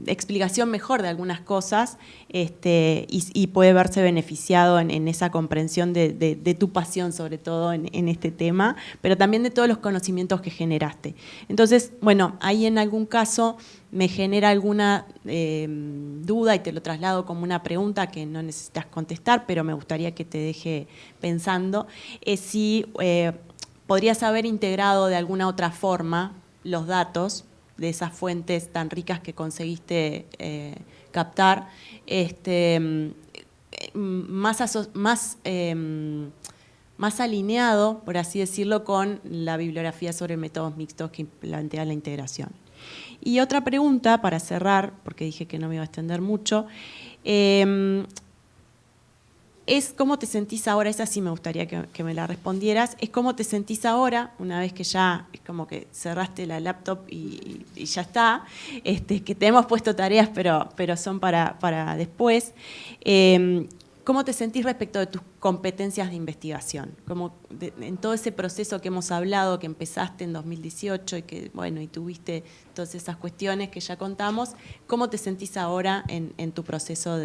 F: explicación mejor de algunas cosas y puede verse beneficiado en esa comprensión de tu pasión, sobre todo en este tema, pero también de todos los conocimientos que generaste. Entonces, bueno, ahí en algún caso me genera alguna duda y te lo traslado como una pregunta que no necesitas contestar, pero me gustaría que te deje pensando, si podrías haber integrado de alguna otra forma los datos de esas fuentes tan ricas que conseguiste captar, más alineado, por así decirlo, con la bibliografía sobre métodos mixtos que plantea la integración. Y otra pregunta, para cerrar, porque dije que no me iba a extender mucho, es cómo te sentís ahora, esa sí me gustaría que me la respondieras, es cómo te sentís ahora, una vez que ya es como que cerraste la laptop y ya está, que te hemos puesto tareas, pero son para después. ¿Cómo te sentís respecto de tus competencias de investigación? En todo ese proceso que hemos hablado, que empezaste en 2018 y que, bueno, y tuviste todas esas cuestiones que ya contamos, ¿cómo te sentís ahora en tu proceso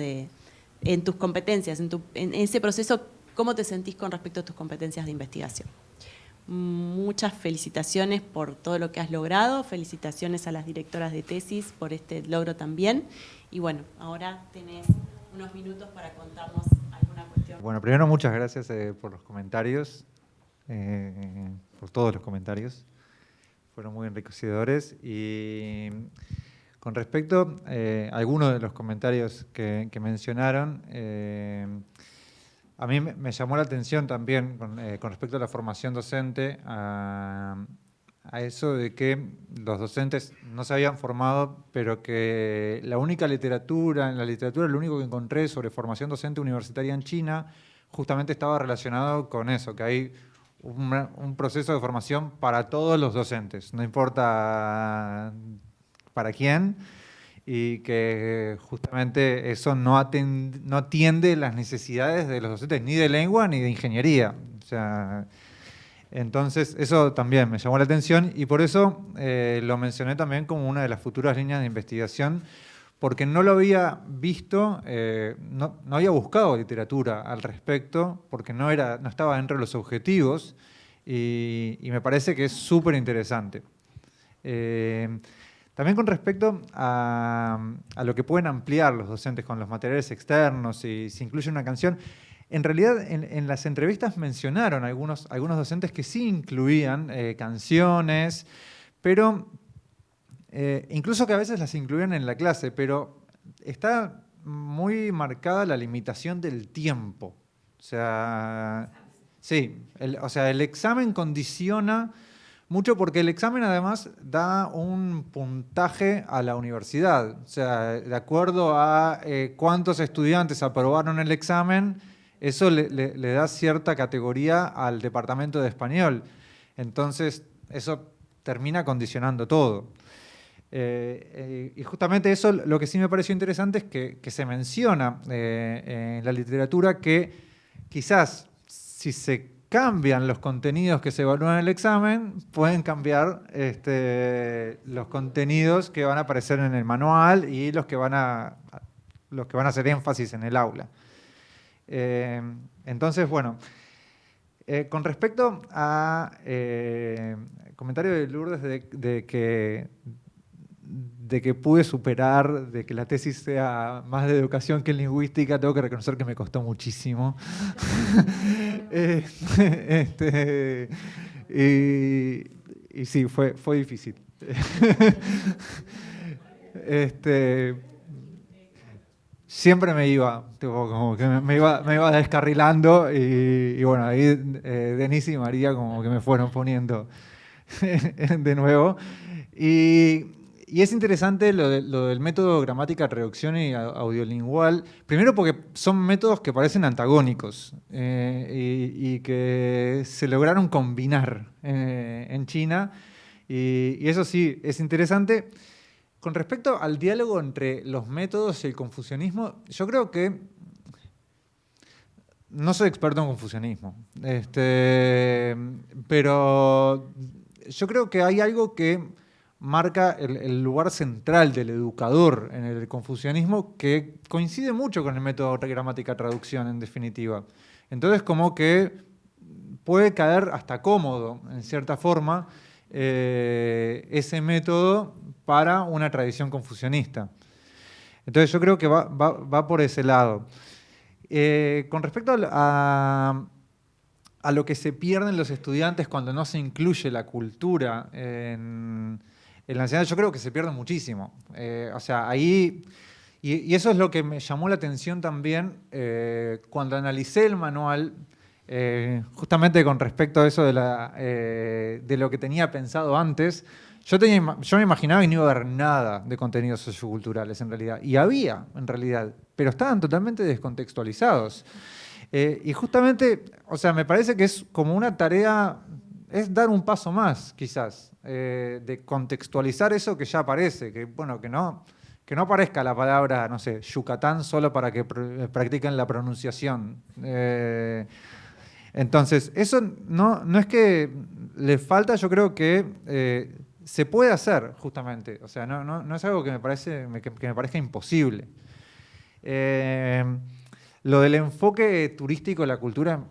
F: en tus competencias, en ese proceso, cómo te sentís con respecto a tus competencias de investigación? Muchas felicitaciones por todo lo que has logrado, felicitaciones a las directoras de tesis por este logro también, y bueno, ahora tenés unos minutos para contarnos alguna cuestión.
A: Bueno, primero muchas gracias por los comentarios, por todos los comentarios. Fueron muy enriquecedores. Y con respecto a algunos de los comentarios que mencionaron, a mí me llamó la atención también con respecto a la formación docente, a eso de que los docentes no se habían formado, pero que en la literatura lo único que encontré sobre formación docente universitaria en China justamente estaba relacionado con eso, que hay un proceso de formación para todos los docentes, no importa para quién, y que justamente eso no atiende las necesidades de los docentes ni de lengua ni de ingeniería. O sea, entonces eso también me llamó la atención y por eso lo mencioné también como una de las futuras líneas de investigación, porque no lo había visto, no había buscado literatura al respecto, porque no estaba dentro de los objetivos y me parece que es súper interesante. También con respecto a lo que pueden ampliar los docentes con los materiales externos, si se incluye una canción, en realidad en las entrevistas mencionaron algunos docentes que sí incluían canciones, pero incluso que a veces las incluían en la clase, pero está muy marcada la limitación del tiempo. O sea, sí, el examen condiciona mucho porque el examen además da un puntaje a la universidad. O sea, de acuerdo a cuántos estudiantes aprobaron el examen, eso le da cierta categoría al departamento de español. Entonces, eso termina condicionando todo. Y justamente eso lo que sí me pareció interesante es que se menciona en la literatura que quizás si se cambian los contenidos que se evalúan en el examen, pueden cambiar los contenidos que van a aparecer en el manual y los que van a hacer énfasis en el aula. Entonces, bueno, con respecto a comentario de Lourdes de que pude superar, de que la tesis sea más de educación que lingüística, tengo que reconocer que me costó muchísimo. Y sí, fue difícil. Siempre me iba, como que me iba descarrilando y bueno, ahí Denise y María como que me fueron poniendo de nuevo. Y es interesante lo del método gramática, reducción y audiolingual, primero porque son métodos que parecen antagónicos y que se lograron combinar en China, y eso sí, es interesante. Con respecto al diálogo entre los métodos y el confucianismo, yo creo que no soy experto en confucianismo, pero yo creo que hay algo que marca el lugar central del educador en el confucianismo que coincide mucho con el método de gramática-traducción, en definitiva. Entonces, como que puede caer hasta cómodo, en cierta forma, ese método para una tradición confucianista. Entonces, yo creo que va por ese lado. Con respecto a lo que se pierden los estudiantes cuando no se incluye la cultura en la enseñanza, yo creo que se pierde muchísimo. O sea, ahí, y eso es lo que me llamó la atención también cuando analicé el manual, justamente con respecto a eso de lo que tenía pensado antes. Yo me imaginaba que no iba a haber nada de contenidos socioculturales en realidad, y había en realidad, pero estaban totalmente descontextualizados. Y justamente, o sea, me parece que es como una tarea, es dar un paso más, quizás, de contextualizar eso que ya aparece, que bueno, que no aparezca la palabra, no sé, Yucatán solo para que practiquen la pronunciación. Entonces, eso no es que le falta, yo creo que se puede hacer, justamente. O sea, no es algo que me parezca imposible. Lo del enfoque turístico de la cultura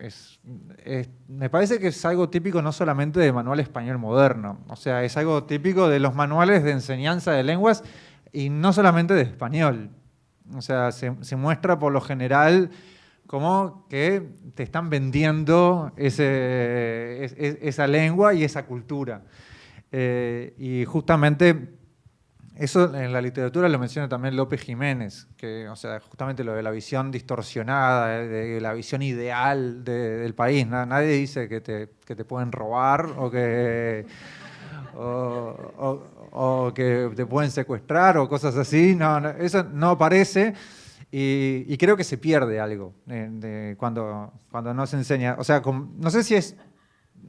A: me parece que es algo típico no solamente del manual español moderno, o sea, es algo típico de los manuales de enseñanza de lenguas y no solamente de español. O sea, se muestra por lo general como que te están vendiendo esa lengua y esa cultura. Y justamente eso en la literatura lo menciona también López Jiménez, que, o sea, justamente lo de la visión distorsionada, de la visión ideal del país. Nadie dice que te pueden robar o que te pueden secuestrar o cosas así. No, eso no aparece. Y creo que se pierde algo cuando no se enseña. O sea, no sé si es...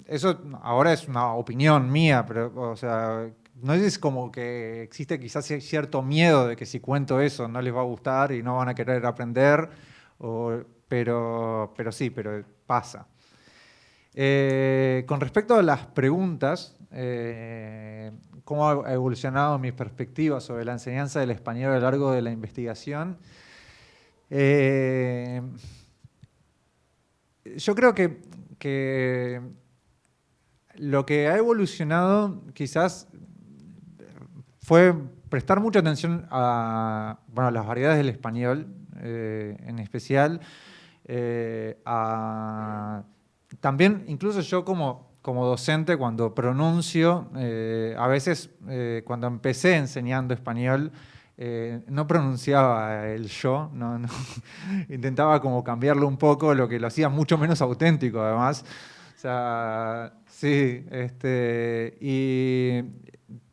A: Eso ahora es una opinión mía, pero, o sea, no es como que existe quizás cierto miedo de que si cuento eso no les va a gustar y no van a querer aprender, pero sí, pero pasa. Con respecto a las preguntas, cómo ha evolucionado mi perspectiva sobre la enseñanza del español a lo largo de la investigación, yo creo que lo que ha evolucionado quizás fue prestar mucha atención a las variedades del español, en especial, también, incluso yo como docente, cuando pronuncio, a veces cuando empecé enseñando español, no pronunciaba el yo, no, intentaba como cambiarlo un poco, lo que lo hacía mucho menos auténtico además. O sea, sí,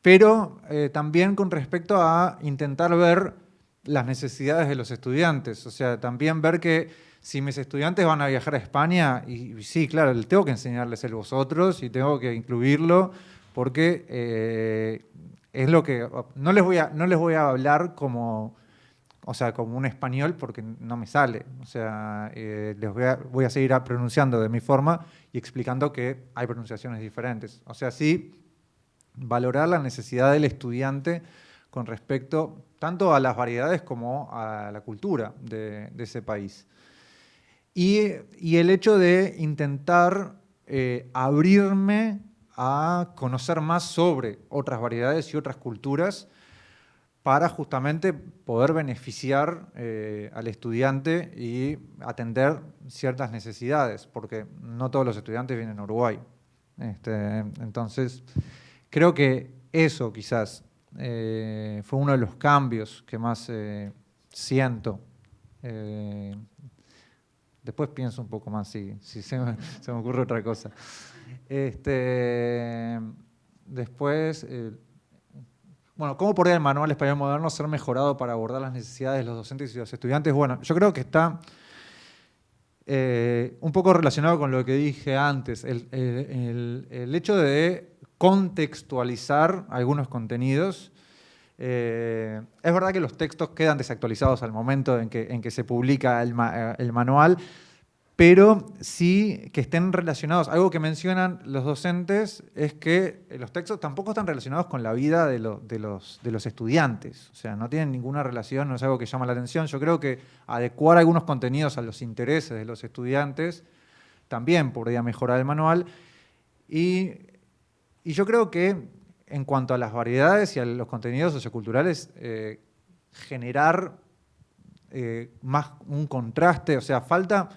A: pero también con respecto a intentar ver las necesidades de los estudiantes, o sea, también ver que si mis estudiantes van a viajar a España, y sí, claro, tengo que enseñarles el vosotros y tengo que incluirlo, porque es lo que... No les voy a hablar como un español porque no me sale. O sea, voy a seguir pronunciando de mi forma y explicando que hay pronunciaciones diferentes. O sea, sí, valorar la necesidad del estudiante con respecto tanto a las variedades como a la cultura de ese país. Y el hecho de intentar abrirme a conocer más sobre otras variedades y otras culturas para justamente poder beneficiar al estudiante y atender ciertas necesidades, porque no todos los estudiantes vienen a Uruguay. Entonces, creo que eso quizás fue uno de los cambios que más siento. Después pienso un poco más si se me ocurre otra cosa. Después, bueno, ¿cómo podría el Manual Español Moderno ser mejorado para abordar las necesidades de los docentes y los estudiantes? Bueno, yo creo que está un poco relacionado con lo que dije antes, el hecho de contextualizar algunos contenidos. Es verdad que los textos quedan desactualizados al momento en que se publica el manual, pero sí que estén relacionados. Algo que mencionan los docentes es que los textos tampoco están relacionados con la vida de los estudiantes. O sea, no tienen ninguna relación, no es algo que llama la atención. Yo creo que adecuar algunos contenidos a los intereses de los estudiantes también podría mejorar el manual. Y yo creo que en cuanto a las variedades y a los contenidos socioculturales, generar más un contraste, o sea, falta...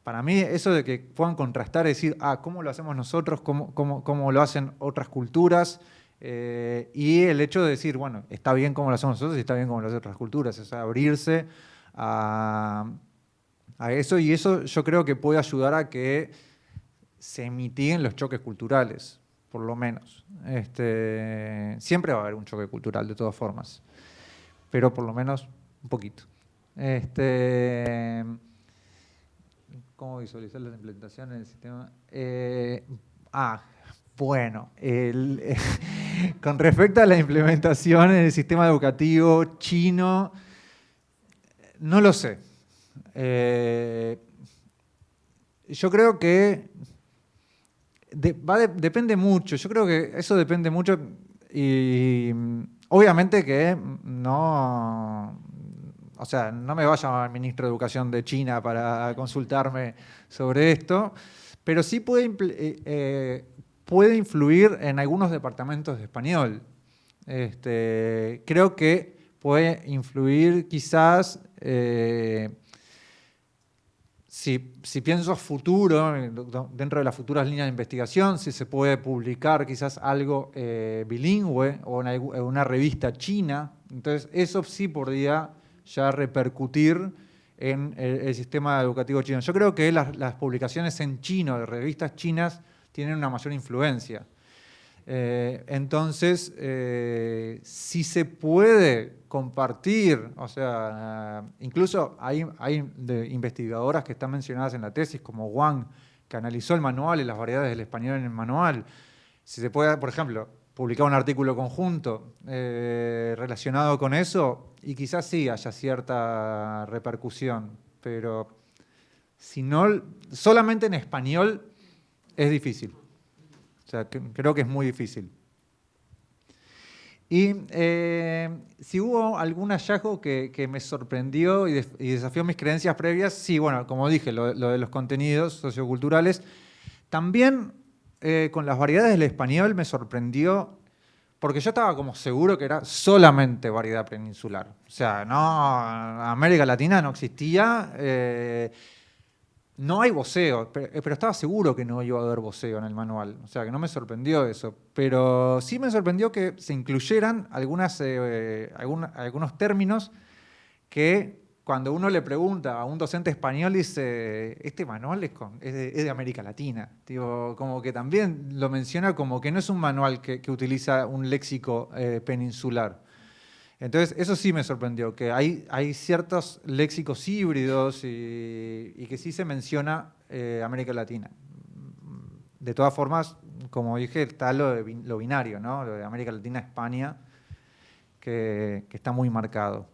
A: Para mí, eso de que puedan contrastar y decir, ¿cómo lo hacemos nosotros? ¿Cómo lo hacen otras culturas? Y el hecho de decir, bueno, está bien cómo lo hacemos nosotros y está bien cómo lo hacen otras culturas. O sea, abrirse a eso. Y eso yo creo que puede ayudar a que se mitiguen los choques culturales, por lo menos. Siempre va a haber un choque cultural, de todas formas. Pero por lo menos un poquito. ¿Cómo visualizar las implementaciones en el sistema? Bueno, con respecto a la implementación en el sistema educativo chino, no lo sé. Yo creo que depende mucho. Yo creo que eso depende mucho y obviamente que no... O sea, no me va a llamar el ministro de Educación de China para consultarme sobre esto, pero sí puede influir en algunos departamentos de español. Creo que puede influir quizás, si pienso a futuro, dentro de las futuras líneas de investigación, si se puede publicar quizás algo bilingüe o en una revista china. Entonces, eso sí podría ya repercutir en el sistema educativo chino. Yo creo que las publicaciones en chino de revistas chinas tienen una mayor influencia. Entonces, si se puede compartir, o sea, incluso hay investigadoras que están mencionadas en la tesis, como Wang, que analizó el manual y las variedades del español en el manual. Si se puede, por ejemplo, publicar un artículo conjunto relacionado con eso, y quizás sí haya cierta repercusión, pero si no, solamente en español es difícil. O sea, creo que es muy difícil. Y si hubo algún hallazgo que me sorprendió y desafió mis creencias previas, sí, bueno, como dije, lo de los contenidos socioculturales. También con las variedades del español me sorprendió, porque yo estaba como seguro que era solamente variedad peninsular. O sea, no, América Latina no existía. No hay voceo, pero estaba seguro que no iba a haber voceo en el manual. O sea, que no me sorprendió eso. Pero sí me sorprendió que se incluyeran algunos términos que cuando uno le pregunta a un docente español dice, este manual es de América Latina. Digo, como que también lo menciona como que no es un manual que utiliza un léxico peninsular. Entonces, eso sí me sorprendió, que hay ciertos léxicos híbridos y que sí se menciona América Latina. De todas formas, como dije, está lo binario, ¿no? Lo de América Latina, España, que está muy marcado.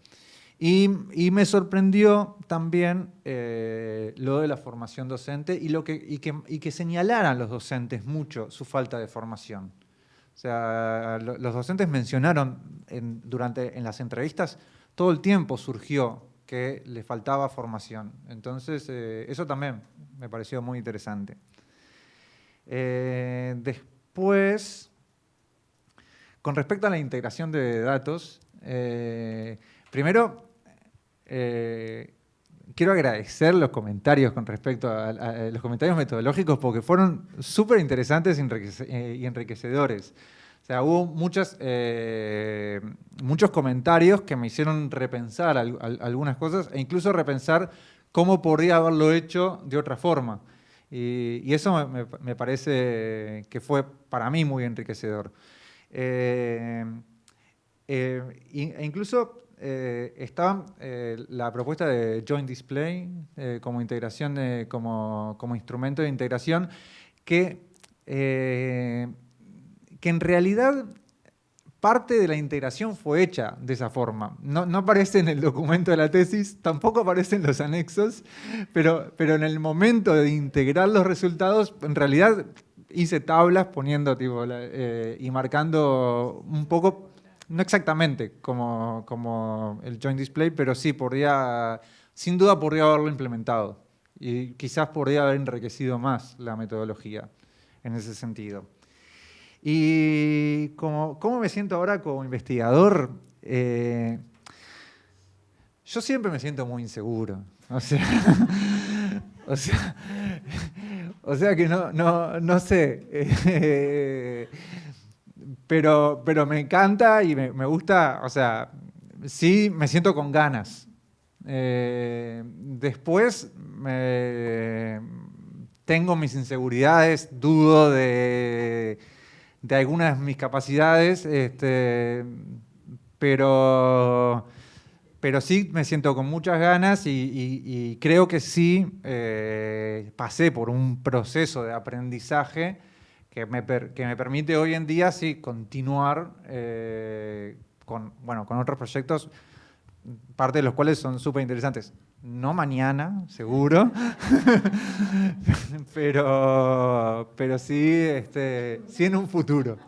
A: Y me sorprendió también lo de la formación docente y que señalaran los docentes mucho su falta de formación. O sea, los docentes mencionaron en las entrevistas, todo el tiempo surgió que le faltaba formación. Entonces, eso también me pareció muy interesante. Después, con respecto a la integración de datos, primero, quiero agradecer los comentarios con respecto a los comentarios metodológicos porque fueron súper interesantes y enriquecedores. O sea, hubo muchos comentarios que me hicieron repensar algunas cosas e incluso repensar cómo podría haberlo hecho de otra forma. Y eso me parece que fue para mí muy enriquecedor. Incluso estaba la propuesta de Joint Display como integración, como instrumento de integración, que en realidad parte de la integración fue hecha de esa forma. No aparece en el documento de la tesis, tampoco aparece en los anexos, pero en el momento de integrar los resultados, en realidad hice tablas poniendo y marcando un poco, no exactamente como el Joint Display, pero sí, sin duda podría haberlo implementado. Y quizás podría haber enriquecido más la metodología en ese sentido. Y ¿cómo me siento ahora como investigador? Yo siempre me siento muy inseguro. O sea que no sé. Pero me encanta y me gusta, o sea, sí me siento con ganas. Después tengo mis inseguridades, dudo de algunas de mis capacidades, pero sí me siento con muchas ganas y creo que sí pasé por un proceso de aprendizaje que me permite hoy en día sí continuar con otros proyectos, parte de los cuales son súper interesantes. No mañana, seguro, pero sí en un futuro.